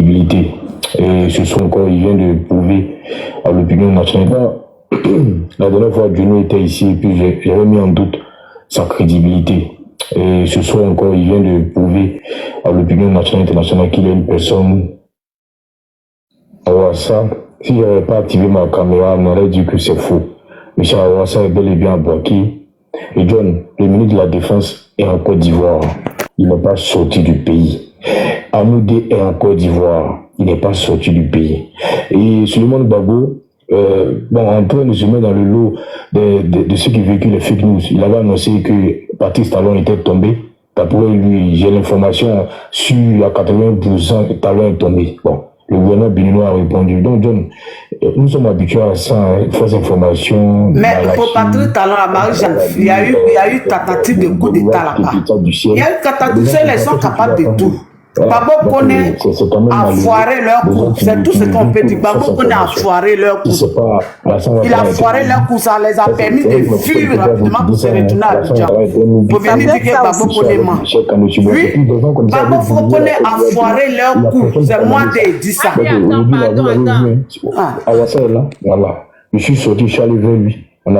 Et ce sont encore, il vient de prouver à l'opinion nationale. La dernière fois, Johnny était ici et puis j'avais mis en doute sa crédibilité. Et ce soir encore, il vient de prouver à l'opinion nationale et internationale qu'il est une personne. Awassa, si je n'avais pas activé ma caméra, on aurait dit que c'est faux. M. Awassa est bel et bien à Boaké. Et John, le ministre de la Défense est en Côte d'Ivoire. Il n'est pas sorti du pays. Amoudé est en Côte d'Ivoire. Il n'est pas sorti du pays. Et Suleiman Gbagbo, en train de se mettre dans le lot de ceux qui véhiculent les fake news, il avait annoncé que Patrice Talon était tombé. D'après lui, j'ai l'information sur à 80% Talon est tombé. Bon, le gouvernement béninois a répondu. Donc, John, nous sommes habitués à ça, fausse information. Mais pour Patrice Talon, à Marie-Jeanne, il y a eu tentative de coup d'État là-bas. Il y a eu tentative, ils sont capables de tout. Gbagbo Kone a foiré leur coup. C'est tout ce qu'on peut dire. Gbagbo Kone a foiré leur coup. Il a foiré leur coup. Ça les a permis de fuir rapidement pour se retourner à Abidjan. Pour venir dire que Gbagbo Kone ment. Oui, Gbagbo Kone a foiré leur coup. C'est moi qui ai dit ça. Awassa est là, voilà. Je suis sorti, je suis allé vers lui. On a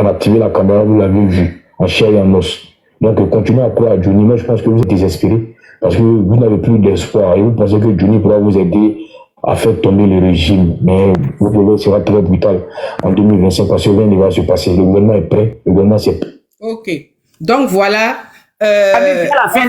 activé la caméra, vous l'avez vu, en chair et en os. Donc, continuez à croire à Johnny, mais je pense que vous êtes désespérés. Parce que vous n'avez plus d'espoir et vous pensez que Johnny pourra vous aider à faire tomber le régime. Mais vous pouvez, sera très brutal en 2025 parce que rien ne va se passer. Le gouvernement est prêt, le gouvernement c'est prêt. Ok. Donc voilà.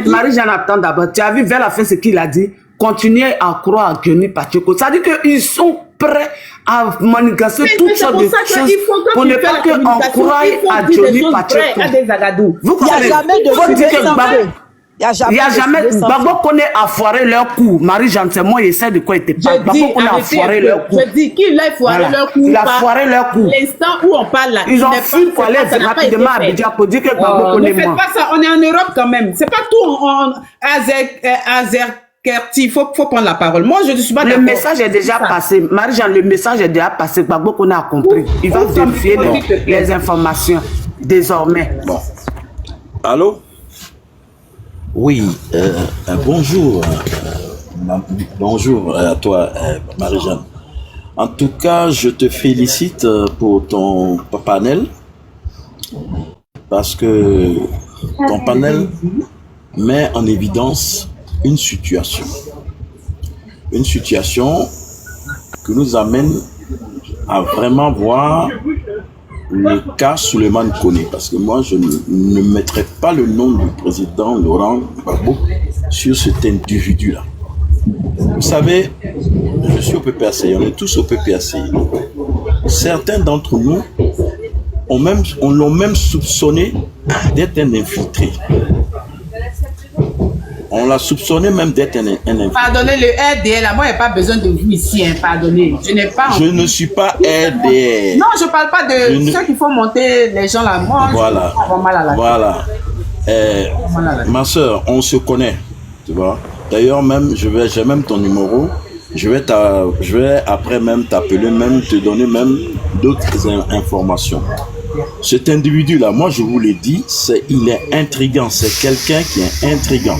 Marie-Jeanne attend d'abord. Tu as vu vers la fin ce qu'il a dit? Continuez à croire à Johnny Pacheco. Ça veut dire qu'ils sont prêts à manigancer toutes sortes de choses pour ne pas qu'on croie à Johnny Pacheco. Vous comprenez? Faut dire que il n'y a jamais. Gbagbo Kone a foiré leur coup. Marie-Jeanne, c'est moi, je sais de quoi il te parle. Gbagbo Kone a foiré leur coup. Je dis qu'il a foiré leur coup. Il a foiré leur coup. L'instant où on parle là. Ils ont fui pour aller rapidement à Abidjan pour dire que Gbagbo Kone est mort. Ne faites pas ça, on est en Europe quand même. C'est pas tout en Azerkerti. Il faut prendre la parole. Moi, je ne suis pas d'accord. Le message est déjà passé. Marie-Jeanne, le message est déjà passé. Gbagbo Kone a compris. Il va vérifier les informations désormais. Bon. Allô? Oui, bonjour. Bonjour à toi, Marie-Jeanne. En tout cas, je te félicite pour ton panel parce que ton panel met en évidence une situation qui nous amène à vraiment voir le cas Suleiman Kone, parce que moi je ne mettrai pas le nom du président Laurent Gbagbo sur cet individu-là. Vous savez, je suis au PPACI, on est tous au PPACI. Certains d'entre nous l'ont même soupçonné d'être un infiltré. On l'a soupçonné même d'être un infiltré. Pardonnez, le RDL, là, moi, il n'y a pas besoin de vous ici, hein, pardonnez. Je n'ai pas... Je ne suis pas RDL. Non, je ne parle pas de ceux qui font monter les gens là. Moi, Voilà. je avoir mal à la tête. Voilà. Ma soeur, on se connaît, tu vois. D'ailleurs, même, j'ai même ton numéro. Je vais après même t'appeler, même te donner même d'autres informations. Cet individu-là, moi je vous l'ai dit, il est intriguant. C'est quelqu'un qui est intriguant.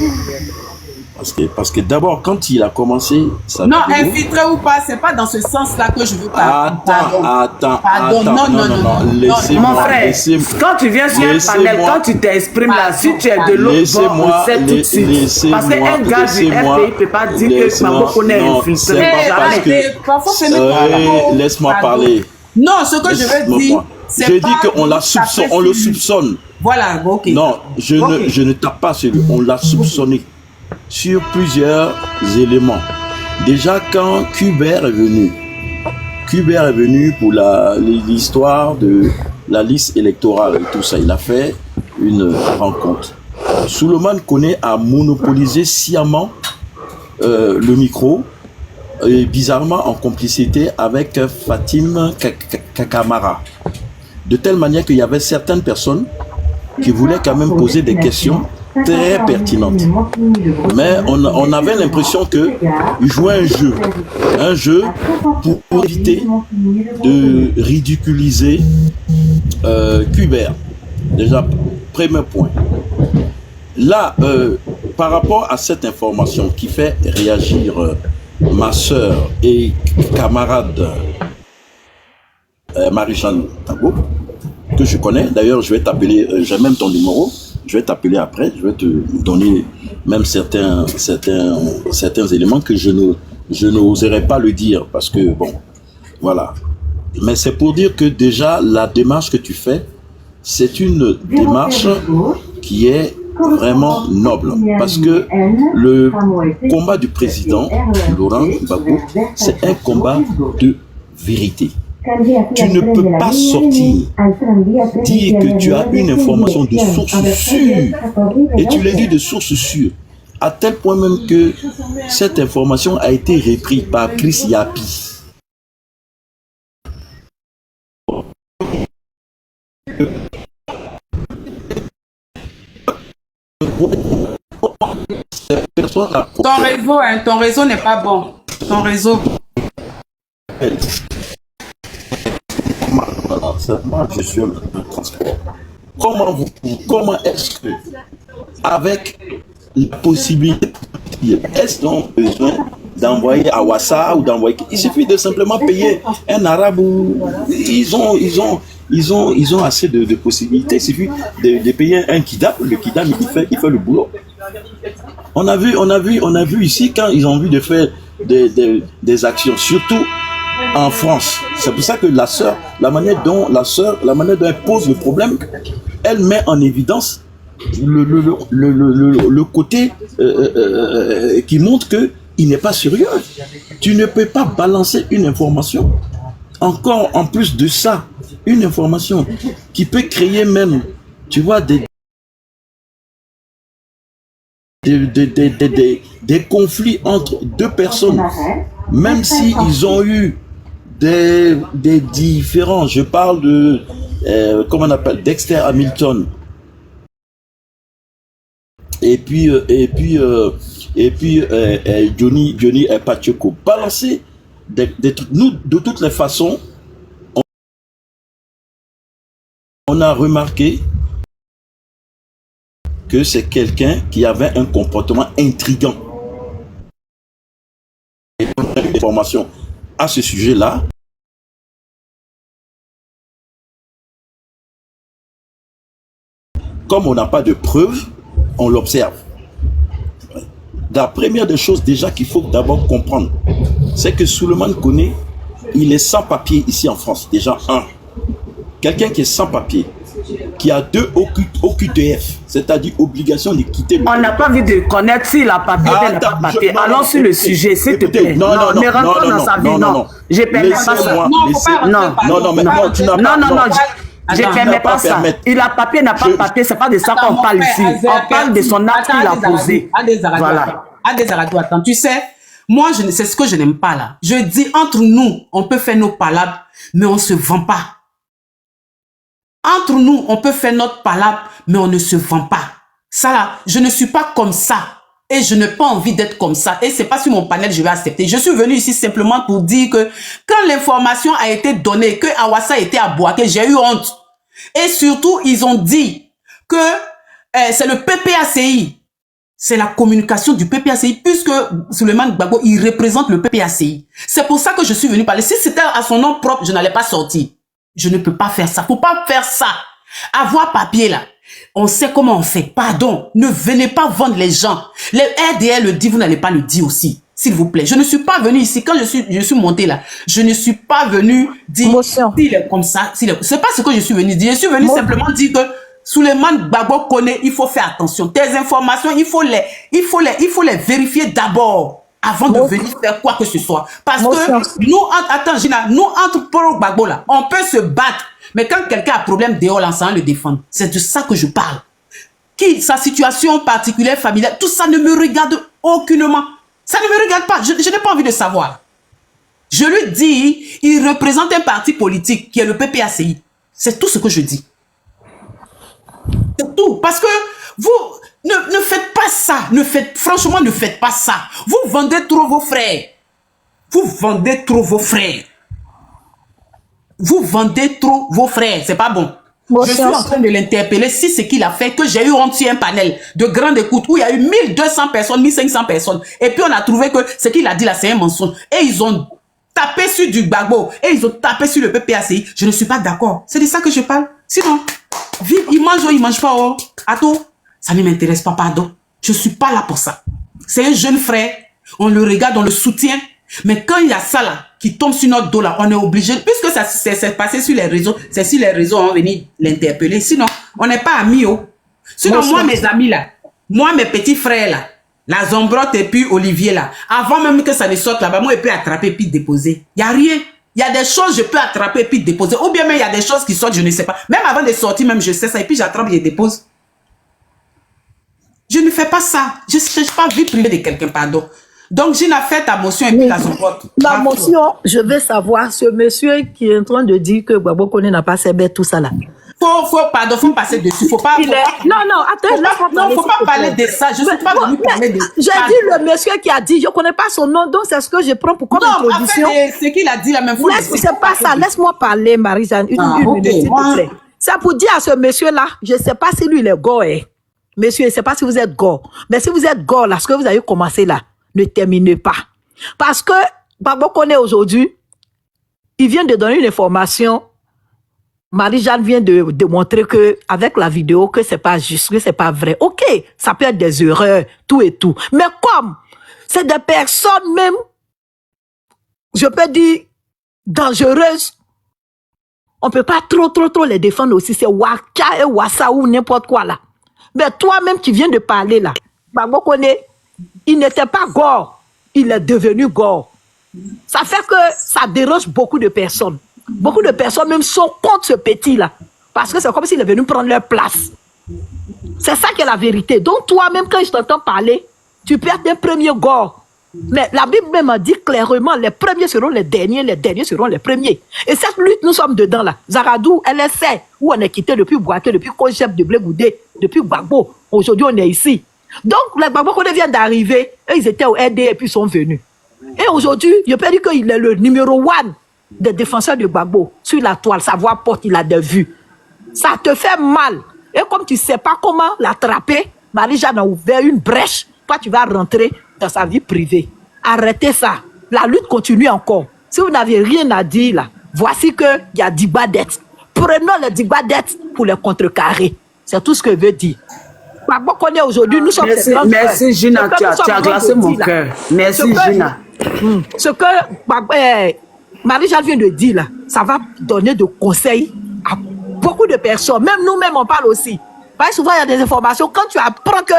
Parce que d'abord, quand il a commencé sa non, vidéo, infiltré ou pas, c'est pas dans ce sens-là que je veux parler. Attends, non, laissez-moi. Mon frère, quand tu viens sur un panel, quand tu t'exprimes là, si tu es de l'autre bord, on sait tout de suite. Parce qu'un gars du RPI ne peut pas dire que Mako connaît infiltré. Laisse-moi parler. Non, ce que je veux dire, c'est je dis qu'on le soupçonne. Voilà, ok. Non, je ne tape pas sur lui, on l'a soupçonné sur plusieurs éléments. Déjà, quand Kubert est venu pour l'histoire de la liste électorale et tout ça, il a fait une rencontre. Souleymane Koné a monopolisé sciemment le micro, et bizarrement en complicité avec Fatim Kakamara. De telle manière qu'il y avait certaines personnes qui voulaient quand même poser des questions très pertinentes. Mais on avait l'impression qu'ils jouaient un jeu pour éviter de ridiculiser Kubert. Déjà, premier point. Là, par rapport à cette information qui fait réagir ma soeur et camarade Marie-Jeanne Tabo, que je connais, d'ailleurs je vais t'appeler, j'ai même ton numéro, je vais t'appeler après, je vais te donner même certains éléments que je n'oserais pas le dire, parce que bon, voilà. Mais c'est pour dire que déjà la démarche que tu fais, c'est une démarche qui est vraiment noble, parce que le combat du président Laurent Gbagbo, c'est un combat de vérité. Tu ne peux pas sortir, dire que tu as une information de source sûre, et tu l'as dit de source sûre, à tel point même que cette information a été reprise par Chris Yapi. Ton réseau n'est pas bon. Ton réseau. Moi, je suis un transport. Comment est-ce que, avec la possibilité, est-ce qu'on a besoin d'envoyer à Ouassa ou d'envoyer... Il suffit de simplement payer un arabe ou... Ils ont assez de possibilités. Il suffit de payer un kidap. Le kidap, il fait le boulot. On a vu ici quand ils ont envie de faire des actions, surtout en France. C'est pour ça que la manière dont elle pose le problème, elle met en évidence le côté qui montre que il n'est pas sérieux. Tu ne peux pas balancer une information. Encore en plus de ça, une information qui peut créer même, tu vois, des conflits entre deux personnes, même si ils ont eu des différends. Je parle de comment on appelle, Dexter Hamilton et puis Johnny Pacheco. Balancer des trucs. Nous, de toutes les façons, on a remarqué que c'est quelqu'un qui avait un comportement intriguant. Et on a eu des informations à ce sujet-là. Comme on n'a pas de preuves, on l'observe. La première des choses déjà qu'il faut d'abord comprendre, c'est que Souleymane Koné, il est sans papier ici en France. Déjà, quelqu'un qui est sans papier, qui a 2 OQTF, c'est-à-dire obligation de quitter le pays. On n'a pas envie de connaître s'il a papier ou n'a pas papier. Allons sur le sujet, s'il te plaît. Non, ne rentre pas dans sa vie, non. Je ne permets pas ça. Non, mais non, tu n'as pas. Je ne permets pas ça. Il a papier, n'a pas papier, c'est pas de ça qu'on parle ici. On parle de son acte qu'il a posé. Voilà. Attends, tu sais, moi, c'est ce que je n'aime pas là. Je dis, entre nous, on peut faire nos palabres, mais on ne se vend pas. Entre nous, on peut faire notre palabre, mais on ne se vend pas. Ça là, je ne suis pas comme ça. Et je n'ai pas envie d'être comme ça. Et c'est pas sur mon panel que je vais accepter. Je suis venu ici simplement pour dire que quand l'information a été donnée, que Awassa était à Bouaké, j'ai eu honte. Et surtout, ils ont dit que c'est le PPACI. C'est la communication du PPACI, puisque Souleymane Gbagbo, il représente le PPACI. C'est pour ça que je suis venu parler. Si c'était à son nom propre, je n'allais pas sortir. Je ne peux pas faire ça. Faut pas faire ça. Avoir papier là. On sait comment on fait. Pardon. Ne venez pas vendre les gens. Les RDL le dit, vous n'allez pas le dire aussi. S'il vous plaît. Je ne suis pas venu ici. Quand je suis monté là, je ne suis pas venu dire s'il est comme ça. C'est pas ce que je suis venu dire. Je suis venu simplement dire que Souleymane Gbagbo connaît, il faut faire attention. Tes informations, il faut les vérifier d'abord. Avant de venir faire quoi que ce soit. Parce que nous, attends Gina, nous entre pro Gbagbo là, on peut se battre. Mais quand quelqu'un a un problème dehors, là, ça le défendre. C'est de ça que je parle. Sa situation particulière, familiale, tout ça ne me regarde aucunement. Ça ne me regarde pas. Je n'ai pas envie de savoir. Je lui dis, il représente un parti politique qui est le PPACI. C'est tout ce que je dis. C'est tout. Parce que vous... Ne faites pas ça. Franchement, ne faites pas ça. Vous vendez trop vos frères. Vous vendez trop vos frères. Vous vendez trop vos frères. C'est pas bon. Je suis en train de l'interpeller si ce qu'il a fait, que j'ai eu honte sur un panel de grande écoute où il y a eu 1200 personnes, 1500 personnes. Et puis on a trouvé que ce qu'il a dit là, c'est un mensonge. Et ils ont tapé sur du Gbagbo. Et ils ont tapé sur le PPACI. Je ne suis pas d'accord. C'est de ça que je parle. Sinon, vive, il mange ou il mange pas. Oh. Attends. Ça ne m'intéresse pas, pardon. Je ne suis pas là pour ça. C'est un jeune frère. On le regarde, on le soutient. Mais quand il y a ça là, qui tombe sur notre dos là, on est obligé, puisque ça s'est passé sur les réseaux, c'est sur les réseaux, on va venir l'interpeller. Sinon, on n'est pas amis. Oh. Sinon, moi, mes amis là, moi, mes petits frères là, la Zombrotte et puis Olivier là, avant même que ça ne sorte là-bas, moi, je peux attraper et puis déposer. Il n'y a rien. Il y a des choses, je peux attraper et puis déposer. Ou bien même, il y a des choses qui sortent, je ne sais pas. Même avant de sortir, même, je sais ça. Et puis, j'attrape et je dépose. Je ne fais pas ça. Je ne cherche pas vie privée de quelqu'un, pardon. Donc, j'ai fait ta motion et puis la Zombrotte. La motion, je veux savoir, ce monsieur qui est en train de dire que Gbagbo Koné n'a pas ses bêtes, tout ça là. Faut passer dessus. Faut pas faut pas parler de ça. Je ne suis pas venu parler de ça. J'ai dit le monsieur qui a dit, je ne connais pas son nom, donc c'est ce que je prends pour comme introduction. En fait, ce qu'il a dit la même fois. C'est pas ça. Laisse-moi parler, Marie-Jeanne, une minute, s'il te plaît. C'est pour dire à ce monsieur-là, je ne sais pas si lui, il est go, Monsieur, je ne sais pas si vous êtes go. Mais si vous êtes go, là, ce que vous avez commencé là, ne terminez pas. Parce que Gbagbo Koné aujourd'hui, il vient de donner une information. Marie-Jeanne vient de démontrer que, avec la vidéo, que c'est pas juste, que c'est pas vrai. Ok, ça peut être des erreurs, tout et tout. Mais comme c'est des personnes même, je peux dire, dangereuses, on peut pas trop les défendre aussi. C'est Waka et Wassa ou n'importe quoi là. Mais toi-même qui viens de parler là, Gbagbo Koné, il n'était pas gore, il est devenu gore. Ça fait que ça dérange beaucoup de personnes. Beaucoup de personnes même sont contre ce petit-là. Parce que c'est comme s'il est venu prendre leur place. C'est ça qui est la vérité. Donc toi-même, quand je t'entends parler, tu peux être un premier gore. Mais la Bible même a dit clairement, les premiers seront les derniers seront les premiers. Et cette lutte, nous sommes dedans là. Zaradou, elle sait où on est quitté depuis Bouaké, depuis Kojeb de Blé-Goudé, depuis Gbagbo. Aujourd'hui, on est ici. Donc, les Gbagbo Koné viennent d'arriver, et ils étaient au RD et puis ils sont venus. Et aujourd'hui, je peux dire qu'il est le numéro 1 des défenseurs de Gbagbo. Sur la toile, sa voix porte, il a des vues. Ça te fait mal. Et comme tu ne sais pas comment l'attraper, Marie-Jeanne a ouvert une brèche. Toi, tu vas rentrer dans sa vie privée. Arrêtez ça. La lutte continue encore. Si vous n'avez rien à dire là, voici qu'il y a Digbadet. Prenons les Digbadet pour les contrecarrer. C'est tout ce que je veux dire. Gbagbo Koné aujourd'hui, nous sommes... Merci Gina, tu as glacé mon cœur. Merci Gina. Ce que Marie-Jeanne vient de dire là, ça va donner de conseils à beaucoup de personnes. Même nous-mêmes, on parle aussi. Parce que souvent, il y a des informations. Quand tu apprends que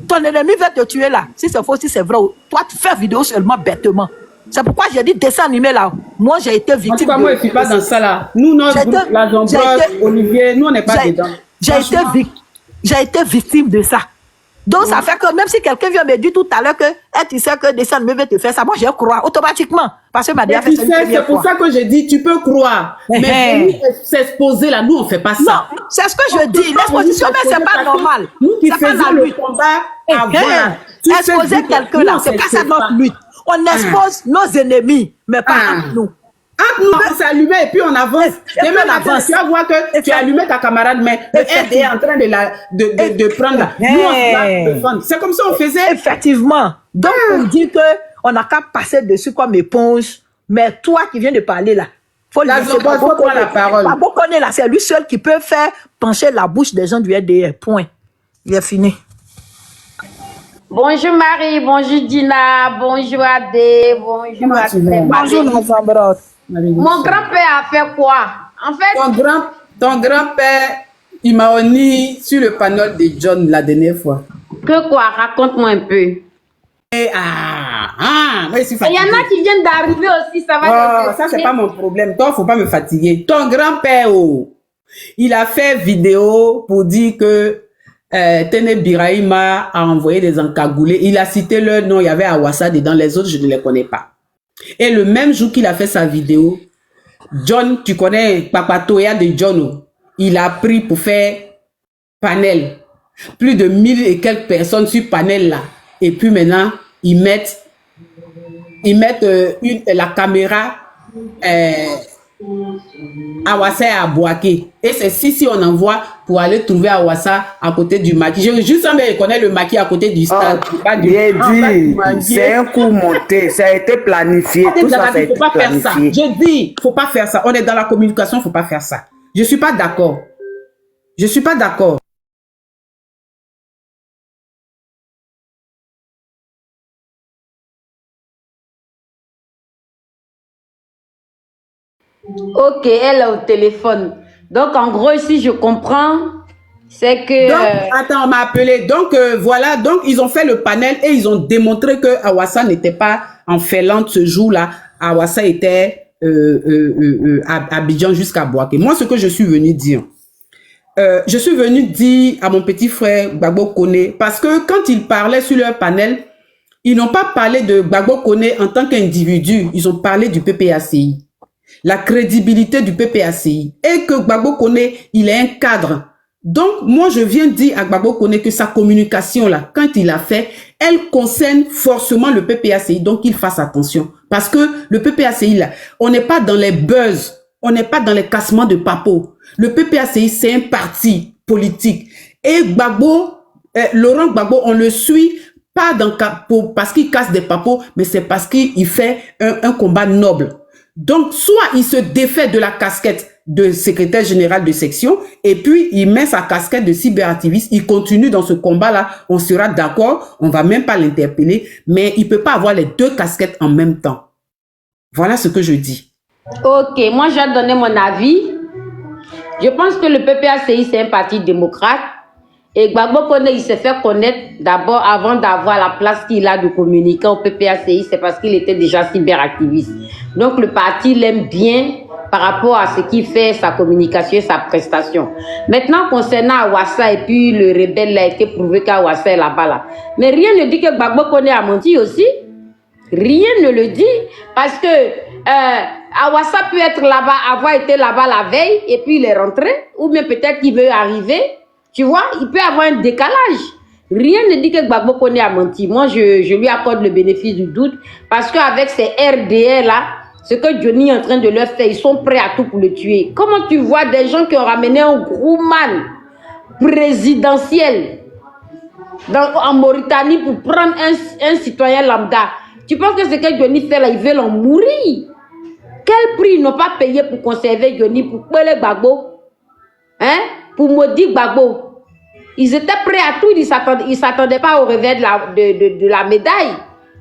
ton ennemi va te tuer là, si c'est faux, si c'est vrai, toi, tu fais vidéo seulement bêtement. C'est pourquoi j'ai dit dessin animé là. Moi, j'ai été victime. En tout cas, moi, je ne suis pas dans ça là. Nous, notre groupe, la Zombros, Olivier, nous, on n'est pas dedans. J'ai été victime de ça. Donc, ça fait que même si quelqu'un vient me dire tout à l'heure que tu sais que dessin animé veut te faire ça, moi, je crois automatiquement. Parce que ma déjà fait ça une première c'est pour ça que je dis, tu peux croire. Mais s'exposer là, nous, on ne fait pas ça. Non, c'est ce que je dis. L'exposition, mais ce n'est pas normal. Nous qui faisons le combat avant. Exposer quelqu'un là, ce n'est pas ça notre lutte. On expose nos ennemis, mais pas entre nous. Entre nous, on s'allume et puis on avance. Et même avance. Tu vas voir que tu as allumé ta camarade, mais le RD est en train de prendre là. Nous, on se défendre. C'est comme ça qu'on faisait. Effectivement. Donc, on dit qu'on n'a qu'à passer dessus comme éponge. Mais toi qui viens de parler là, faut laisser prendre la parole. Babo Koné là, c'est lui seul qui peut faire pencher la bouche des gens du RDR. Point. Il est fini. Bonjour Marie, bonjour Dina, bonjour Adé, bonjour Adé. Bonjour Mazambrot. Mon grand-père a fait quoi? En fait, ton grand-père, il m'a mis sur le panneau de John la dernière fois. Que quoi? Raconte-moi un peu. Moi, je suis fatigué. Il y en a qui viennent d'arriver aussi, ça va. Ça, c'est pas mon problème. Toi, faut pas me fatiguer. Ton grand-père, il a fait vidéo pour dire que Tene Birahima a envoyé des encagoulés. Il a cité leur nom, il y avait Awassa dedans, les autres, je ne les connais pas. Et le même jour qu'il a fait sa vidéo, John, tu connais Papatoya de John, il a pris pour faire panel. Plus de 1000 et quelques personnes sur panel là. Et puis maintenant, ils mettent la caméra Awassa à Boaké. Et c'est si on envoie pour aller trouver Awassa à côté du maquis. Je juste envie de connaître le maquis à côté du stade. C'est un coup monté, ça a été planifié. Tout ça, ça a été planifié. Je dis, faut pas faire ça. On est dans la communication, faut pas faire ça. Je suis pas d'accord. Je suis pas d'accord. Ok, elle est au téléphone. Donc, en gros, si je comprends, c'est que... Donc, attends, on m'a appelé. Donc, voilà. Donc, ils ont fait le panel et ils ont démontré que Awassa n'était pas en Finlande ce jour-là. Awassa était à Abidjan jusqu'à Boaké. Moi, ce que je suis venu dire, à mon petit frère Gbagbo Koné, parce que quand ils parlaient sur leur panel, ils n'ont pas parlé de Gbagbo Koné en tant qu'individu. Ils ont parlé du PPACI. La crédibilité du PPACI et que Gbagbo Koné, il est un cadre. Donc, moi, je viens dire à Gbagbo Koné que sa communication, là, quand il a fait, elle concerne forcément le PPACI. Donc, qu'il fasse attention. Parce que le PPACI, là, on n'est pas dans les buzz, on n'est pas dans les cassements de papeaux. Le PPACI, c'est un parti politique. Et Laurent Gbagbo, on le suit pas parce qu'il casse des papeaux, mais c'est parce qu'il fait un combat noble. Donc, soit il se défait de la casquette de secrétaire général de section et puis il met sa casquette de cyberactiviste, il continue dans ce combat-là, on sera d'accord, on va même pas l'interpeller, mais il peut pas avoir les deux casquettes en même temps. Voilà ce que je dis. Ok, moi je vais donner mon avis. Je pense que le PPACI c'est un parti démocrate et Gbagbo Koné il s'est fait connaître d'abord avant d'avoir la place qu'il a de communiquer au PPACI, c'est parce qu'il était déjà cyberactiviste. Donc le parti l'aime bien par rapport à ce qu'il fait, sa communication et sa prestation. Maintenant, concernant Awassa et puis le rebelle a été prouvé qu'Awassa est là-bas là. Mais rien ne dit que Gbagbo Koné a menti aussi. Rien ne le dit. Parce que Awassa peut être là-bas, avoir été là-bas la veille et puis il est rentré. Ou bien peut-être qu'il veut arriver. Tu vois, il peut avoir un décalage. Rien ne dit que Gbagbo Koné a menti. Moi, je lui accorde le bénéfice du doute. Parce qu'avec ces RDR là, ce que Johnny est en train de leur faire, ils sont prêts à tout pour le tuer. Comment tu vois des gens qui ont ramené un gros man présidentiel en Mauritanie pour prendre un citoyen lambda? Tu penses que ce que Johnny fait là, ils veulent en mourir? Quel prix ils n'ont pas payé pour conserver Johnny, pour peler Gbagbo? Hein? Pour maudire Gbagbo? Ils étaient prêts à tout, ils ne s'attendaient pas au revers de la médaille.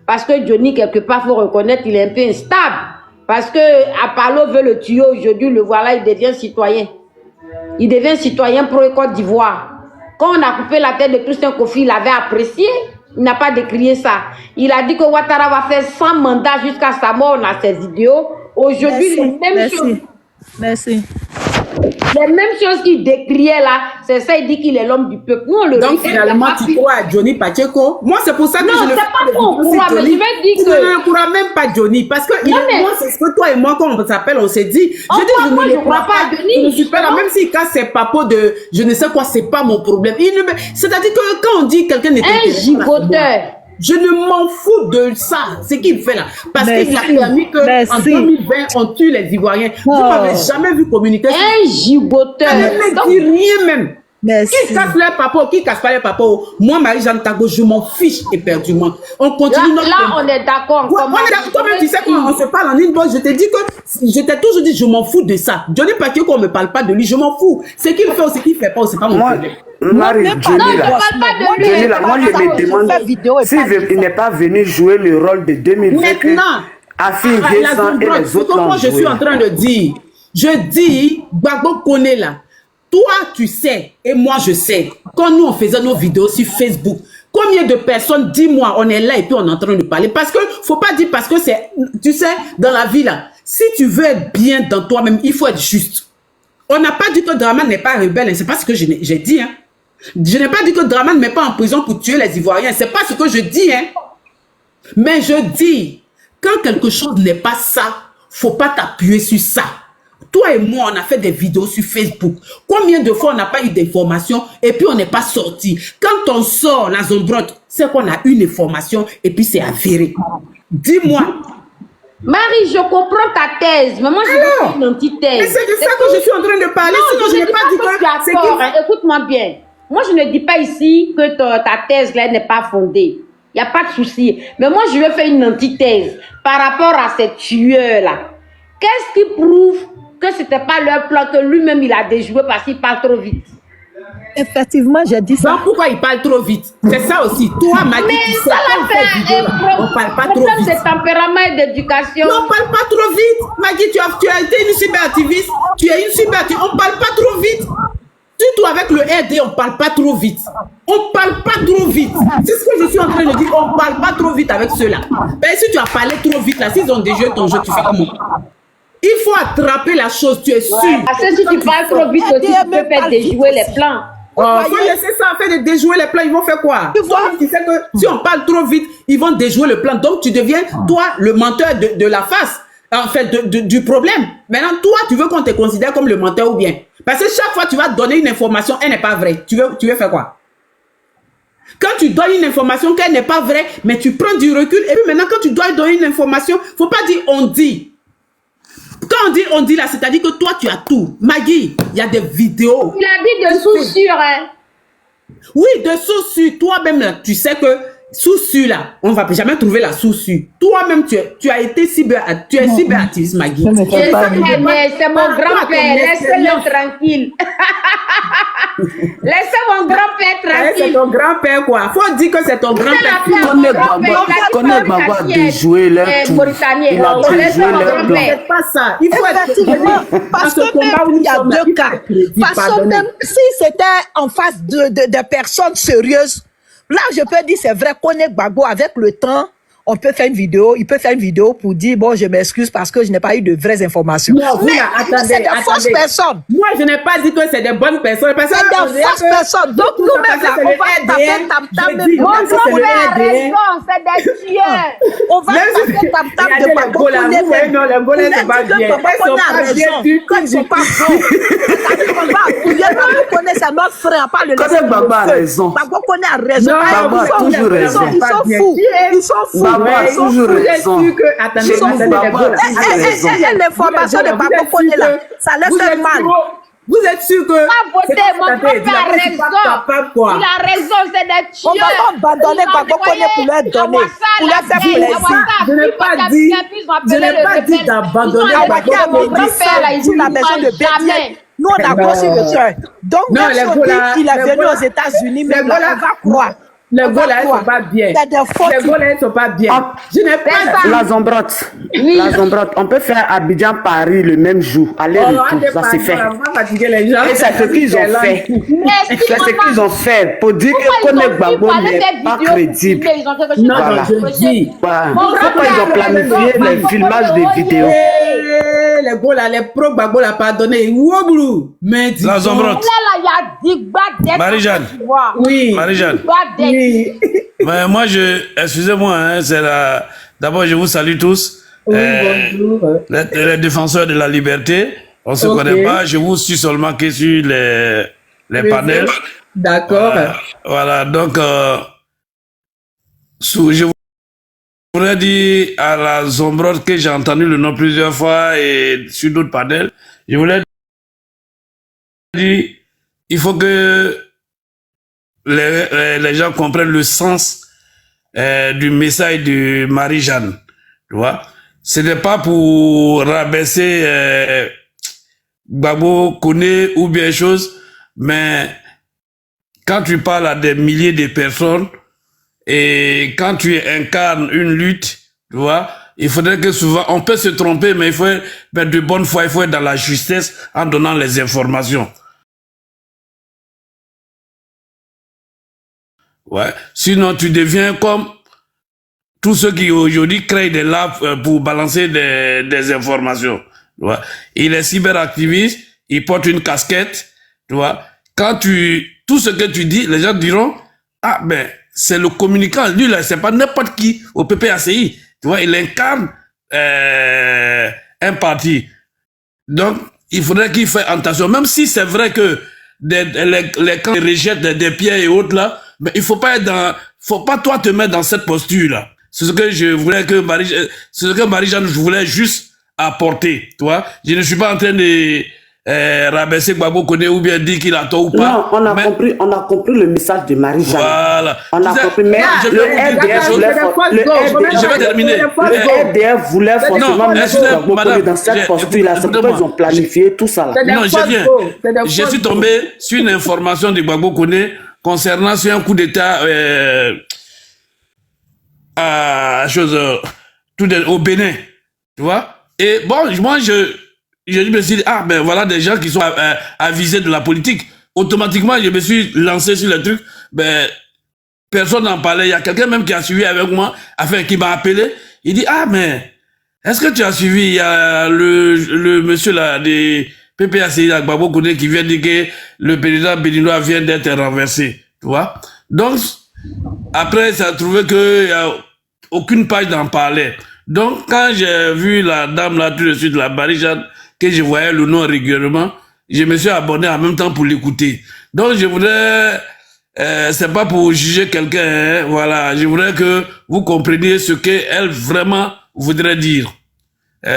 Parce que Johnny, quelque part, il faut reconnaître, il est un peu instable. Parce que Apollo veut le tuer aujourd'hui, le voilà, il devient citoyen. Il devient citoyen pro Côte d'Ivoire. Quand on a coupé la tête de Christian Kofi, il avait apprécié. Il n'a pas décrié ça. Il a dit que Ouattara va faire 100 mandats jusqu'à sa mort dans ses vidéos. Aujourd'hui, les mêmes choses. Merci. Les mêmes choses qu'il décriait là, c'est ça, il dit qu'il est l'homme du peuple. Nous, on le Donc finalement, tu crois à Johnny Pacheco. Moi, c'est pour ça que non, je ne c'est pas pour croire, mais je vais dire que... que... Je ne crois même pas Johnny. Parce que moi, c'est ce que toi et moi, quand on s'appelle, on s'est dit... Moi, je ne crois pas à Johnny. Je ne suis pas là. Même s'il casse ses papos de... Je ne sais quoi, c'est pas mon problème. C'est-à-dire que quand on dit quelqu'un n'est un gigoteur. Je ne m'en fous de ça. C'est qu'il fait là. Parce qu'il a permis qu'en 2020, on tue les Ivoiriens. Vous ne m'avez jamais vu communiquer. Un gigoteur. Elle ne dit rien même. Merci. Qui casse les papas, qui casse pas les papas. Moi, Marie-Jeanne Tago, je m'en fiche éperdument. On continue notre... Là, on est d'accord. Toi-même, tu sais quand on se parle en inbox, je t'ai dit que... Je t'ai toujours dit, je m'en fous de ça. Johnny Pacheco, qu'on ne me parle pas de lui, je m'en fous. Ce qu'il fait ou ce qu'il fait pas, c'est pas mon problème. Marie, Johnny là, moi je me demande s'il n'est pas venu jouer le rôle de 2020 Afi Vincent et les autres l'ont joué. Je suis en train de dire, je dis, Gbagbo connaît là. Toi, tu sais, et moi, je sais, quand nous, on faisait nos vidéos sur Facebook, combien de personnes, dis-moi, on est là et puis on est en train de parler. Parce que, faut pas dire parce que c'est, tu sais, dans la vie là, si tu veux être bien dans toi-même, il faut être juste. On n'a pas dit que Draman n'est pas rebelle, hein, c'est pas ce que j'ai dit, hein. Je n'ai pas dit que Draman ne met pas en prison pour tuer les Ivoiriens, c'est pas ce que je dis, hein. Mais je dis, quand quelque chose n'est pas ça, faut pas t'appuyer sur ça. Toi et moi, on a fait des vidéos sur Facebook. Combien de fois on n'a pas eu d'informations et puis on n'est pas sorti. Quand on sort la zombrotte, c'est qu'on a une information et puis c'est avéré. Dis-moi. Marie, je comprends ta thèse, mais moi je veux faire une antithèse. Mais c'est de ça que je suis en train de parler. Non, sinon je n'ai pas dit que tu as tort, hein. Écoute-moi bien. Moi, je ne dis pas ici que ta thèse là n'est pas fondée. Il n'y a pas de souci. Mais moi, je vais faire une antithèse par rapport à ces tueurs-là. Qu'est-ce qui prouve que ce n'était pas leur plan, que lui-même, il a déjoué parce qu'il parle trop vite? Effectivement, j'ai dit ça. Donc, pourquoi il parle trop vite? C'est ça aussi. Toi, Maggie, tu sais, quand on fait vidéo là, on parle pas trop vite. C'est tempérament et d'éducation. Non, on parle pas trop vite. Maggie, tu as été une cyberactiviste. Tu es une cyberactiviste. On parle pas trop vite. Surtout avec le RD, on parle pas trop vite. On parle pas trop vite. C'est ce que je suis en train de dire. On parle pas trop vite avec ceux-là. Ben, si tu as parlé trop vite là, s'ils ont déjoué ton jeu, tu fais comment? Il faut attraper la chose, tu es sûr. Parce que si tu parles trop vite aussi, tu peux faire déjouer les plans. Il faut laisser ça, faire de déjouer les plans, ils vont faire quoi? Tu sais que si on parle trop vite, ils vont déjouer le plan. Donc tu deviens, toi, le menteur de la face, en fait, du problème. Maintenant, toi, tu veux qu'on te considère comme le menteur ou bien? Parce que chaque fois, tu vas donner une information, elle n'est pas vraie. Tu veux faire quoi? Quand tu donnes une information qu'elle n'est pas vraie, mais tu prends du recul, et puis maintenant, quand tu dois donner une information, faut pas dire on dit. Quand on dit là, c'est-à-dire que toi, tu as tout. Maggie, il y a des vidéos. Il a dit de source sûre, hein. Oui, de source sûre. Toi-même, là, tu sais que source sûre, là, on ne va jamais trouver la source sûre. Toi-même, tu as été cyberactiviste, Maggie. C'est mon grand-père. Laissez-le tranquille. Laissez mon grand-père tranquille. C'est ton grand-père, quoi. Faut dire que c'est ton grand-père. Connais Gbagbo a déjoué leur tout. Il a déjoué leur plan. C'est pas ça. Il faut être... Parce que même il y a deux cas. Parce que même si c'était en face de personnes sérieuses, là, je peux dire, c'est vrai qu'on est Gbagbo avec le temps. On peut faire une vidéo, il peut faire une vidéo pour dire, bon, je m'excuse parce que je n'ai pas eu de vraies informations. Non, vous là, attendez, c'est des fausses personnes. Moi, je n'ai pas dit que c'est des bonnes personnes. C'est des fausses personnes. Donc, nous-mêmes, là, on va taper tam-tam. Mon grand-père a raison, c'est des tueurs. On va taper tam-tam de Gbagbo. Non, les Gaulois, c'est pas bien. Gbagbo a raison. Quand ils ne sont pas bons. C'est-à-dire qu'on va appuyer. Gbagbo connaît, c'est notre frère. Pas le laisser. Gbagbo a raison. Gbagbo connaît a raison. Gbagbo a toujours raison. Ils sont fous. Ils sont fous. Gbagbo a toujours raison. L'information de Gbagbo connaît là, ça laisse faire mal. Vous êtes sûr que... Mon grand-père a raison. Il a raison, c'est des tueurs. On va pas abandonner Gbagbo connaît pour leur donner, pour leur faire plaisir. Je n'ai pas dit d'abandonner Gbagbo. Mon grand-père, il dit la maison de Bédier. Nous, on a conçu le cœur. Donc, même si on dit qu'il est venu aux États-Unis, même là, on va croire. Les Gaules, elles sont pas bien. C'est des fautes. Les Gaules, elles sont pas bien. Je n'ai pas... La Zombrotte. La Zombrotte. On peut faire Abidjan-Paris le même jour. Aller-retour, ça s'est fait. Et c'est ce qu'ils ont fait. C'est ce qu'ils ont fait pour dire que Koné Gbagbo n'est pas crédible. Voilà. Pourquoi ils ont planifié les filmages des vidéos? Les Gaules, les pro-Gbagbo l'a pas donné. Woblou. Mais La Zombrotte. Marie-Jeanne. Oui. Marie-Jeanne. Oui. Mais moi, excusez-moi, hein, c'est la... D'abord, je vous salue tous. Oui, bonjour. Les défenseurs de la liberté. On se connaît pas. Je vous suis seulement que sur les panels. D'accord. Voilà. Donc, je voudrais dire à la Zombrotte que j'ai entendu le nom plusieurs fois et sur d'autres panels. Je voulais dire, il faut que les gens comprennent le sens du message de Marie-Jeanne. Tu vois? Ce n'est pas pour rabaisser Gbagbo, Koné ou bien chose, mais quand tu parles à des milliers de personnes et quand tu incarnes une lutte, tu vois, il faudrait que souvent, on peut se tromper, mais il faut être de bonne foi, il faut être dans la justesse en donnant les informations. Ouais. Sinon, tu deviens comme tous ceux qui aujourd'hui créent des labs pour balancer des informations. Tu vois. Il est cyberactiviste, il porte une casquette, tu vois. Quand tout ce que tu dis, les gens diront, ah ben, c'est le communicant, lui là, c'est pas n'importe qui au PPACI. Tu vois, il incarne un parti. Donc, il faudrait qu'il fasse attention, même si c'est vrai que les camps rejettent des pierres et autres là, mais il faut pas toi te mettre dans cette posture là. C'est ce que je voulais que Marie-Jeanne voulait juste apporter, tu vois. Je ne suis pas en train de rabaisser Gbagbo Koné ou bien dire qu'il a tort ou pas. Non, on a compris le message de Marie-Jeanne. Voilà. On a compris, mais je vais terminer. Le RDF voulait forcément mettre Gbagbo Koné dans cette posture-là. C'est pourquoi ils ont planifié tout ça là. Non, je suis tombé sur une information de Gbagbo Koné concernant sur un coup d'État au Bénin, tu vois. Et bon, moi, je me suis dit, ah ben voilà des gens qui sont avisés de la politique. Automatiquement, je me suis lancé sur le truc. Ben, personne n'en parlait. Il y a quelqu'un même qui a suivi avec moi, enfin, qui m'a appelé. Il dit, ah mais, est-ce que tu as suivi, il y a le monsieur là, des PPACI, Gbagbo Koné, qui vient dire que le président béninois vient d'être renversé, tu vois. Donc, après, ça a trouvé qu'il n'y a aucune page d'en parler. Donc, quand j'ai vu la dame là, tout de suite, la Marie-Jeanne, que je voyais le nom régulièrement, je me suis abonné en même temps pour l'écouter. Donc, je voudrais, c'est pas pour juger quelqu'un, hein, voilà, je voudrais que vous compreniez ce qu'elle vraiment voudrait dire.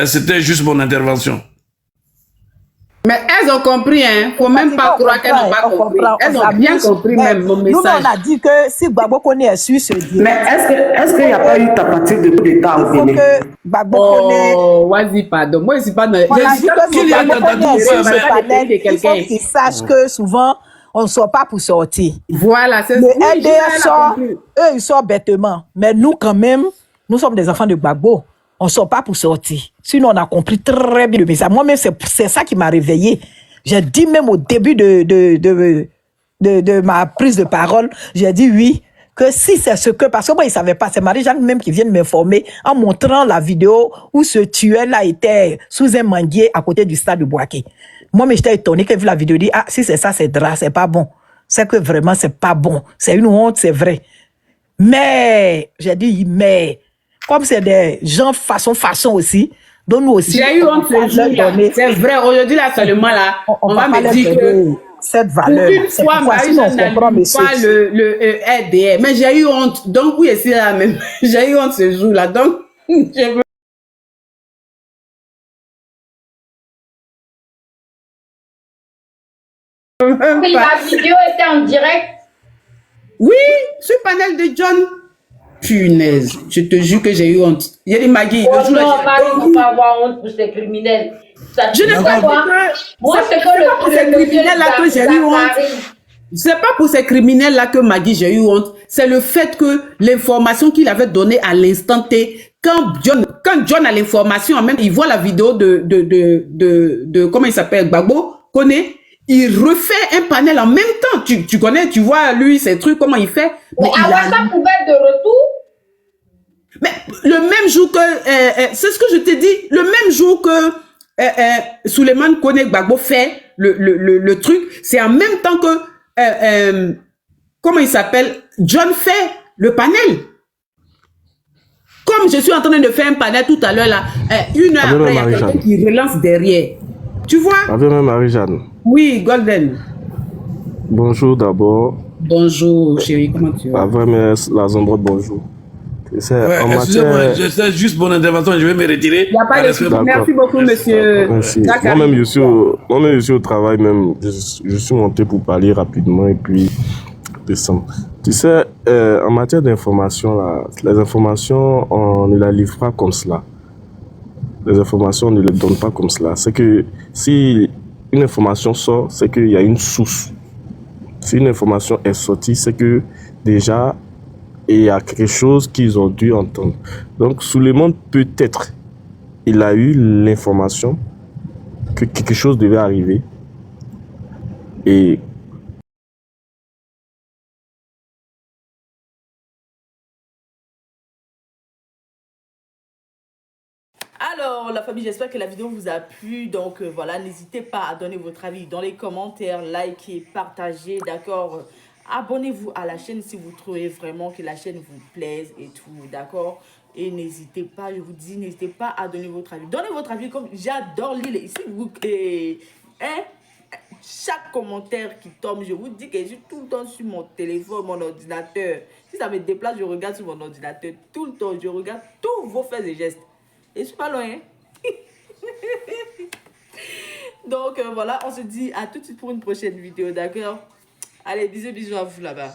C'était juste mon intervention. Mais elles ont compris, hein. Faut même pas croire qu'elles n'ont pas compris. Elles ont bien compris même mon message. Nous, on a dit que si Gbagbo Koné est su se dire. Mais est-ce qu'il n'y a pas eu tentative de coup d'État au Bénin? Oh, vas-y, pardon. Moi, je suis pas dans... On a dit que Gbagbo Koné est su se panel. Il faut qu'ils sachent que souvent, on ne sort pas pour sortir. Voilà, c'est le LDR sort, eux, ils sortent bêtement. Mais nous, quand même, nous sommes des enfants de Gbagbo. On ne sort pas pour sortir. Sinon, on a compris très bien le message. Moi-même, c'est ça qui m'a réveillé. J'ai dit même au début de ma prise de parole, j'ai dit oui, que si c'est ce que... Parce que moi, ils ne savaient pas. C'est Marie-Jeanne même qui vient de m'informer en montrant la vidéo où ce tueur-là était sous un manguier à côté du stade de Bouaké. Moi, mais j'étais étonnée qu'elle vu la vidéo, dit, ah, si c'est ça, c'est drap, c'est pas bon. C'est que vraiment, c'est pas bon. C'est une honte, c'est vrai. Mais, j'ai dit, mais... Comme c'est des gens façon aussi, donc nous aussi. J'ai eu honte ce jour-là. C'est vrai, aujourd'hui là seulement là, on va me dire que cette valeur. Une fois, Marie-Jeanne n'allume pas le RDR. Mais j'ai eu honte. Donc oui, c'est là même. J'ai eu honte ce jour-là. Donc, je veux... La vidéo était en direct. Oui, sur le panel de John. Punaise, je te jure que j'ai eu honte. J'ai dit Maggie, oh le jour non, Marie, il ne faut pas avoir honte pour ces criminels. Ça, je ne sais pas. Moi, c'est pour ces criminels-là que j'ai eu honte. C'est pas pour ces criminels-là que Maggie, j'ai eu honte. c'est le fait que l'information qu'il avait donnée à l'instant T, quand John a l'information, même il voit la vidéo de comment il s'appelle, Gbagbo, connaît, il refait un panel en même temps. Tu connais, tu vois, lui, ces trucs, comment il fait. Mais Awassa pouvait être de retour. Mais le même jour que, c'est ce que je t'ai dit, le même jour que Suleiman Kone Gbagbo fait le truc, c'est en même temps que, comment il s'appelle, John fait le panel. Comme je suis en train de faire un panel tout à l'heure là, une heure après, il y a quelqu'un qui relance derrière. Tu vois? Avec Marie-Jeanne. Oui, Golden. Bonjour d'abord. Bonjour chérie, comment tu vas? Avec la Zambrotte, bonjour. Ouais, excusez-moi, c'est juste mon intervention, je vais me retirer. Il n'y a pas de souci. Merci beaucoup, monsieur. Merci. Moi-même, je suis au travail, même. Je suis monté pour parler rapidement et puis descendre. Tu sais, en matière d'information, là, les informations, on ne les livre pas comme cela. Les informations, on ne les donne pas comme cela. C'est que si une information sort, c'est qu'il y a une source. Si une information est sortie, c'est que déjà, il y a quelque chose qu'ils ont dû entendre. Donc, Suleiman, peut-être, il a eu l'information que quelque chose devait arriver. Et alors, la famille, j'espère que la vidéo vous a plu. Donc, voilà, n'hésitez pas à donner votre avis dans les commentaires, likez, partagez, d'accord? Abonnez-vous à la chaîne si vous trouvez vraiment que la chaîne vous plaise et tout, d'accord? Et n'hésitez pas, je vous dis, n'hésitez pas à donner votre avis. Donnez votre avis comme j'adore lire. Ici, vous... chaque commentaire qui tombe, je vous dis que je suis tout le temps sur mon téléphone, mon ordinateur. Si ça me déplace, je regarde sur mon ordinateur tout le temps. Je regarde tous vos faits et gestes. Et je suis pas loin. Donc voilà, on se dit à tout de suite pour une prochaine vidéo, d'accord? Allez, bisous à vous là-bas.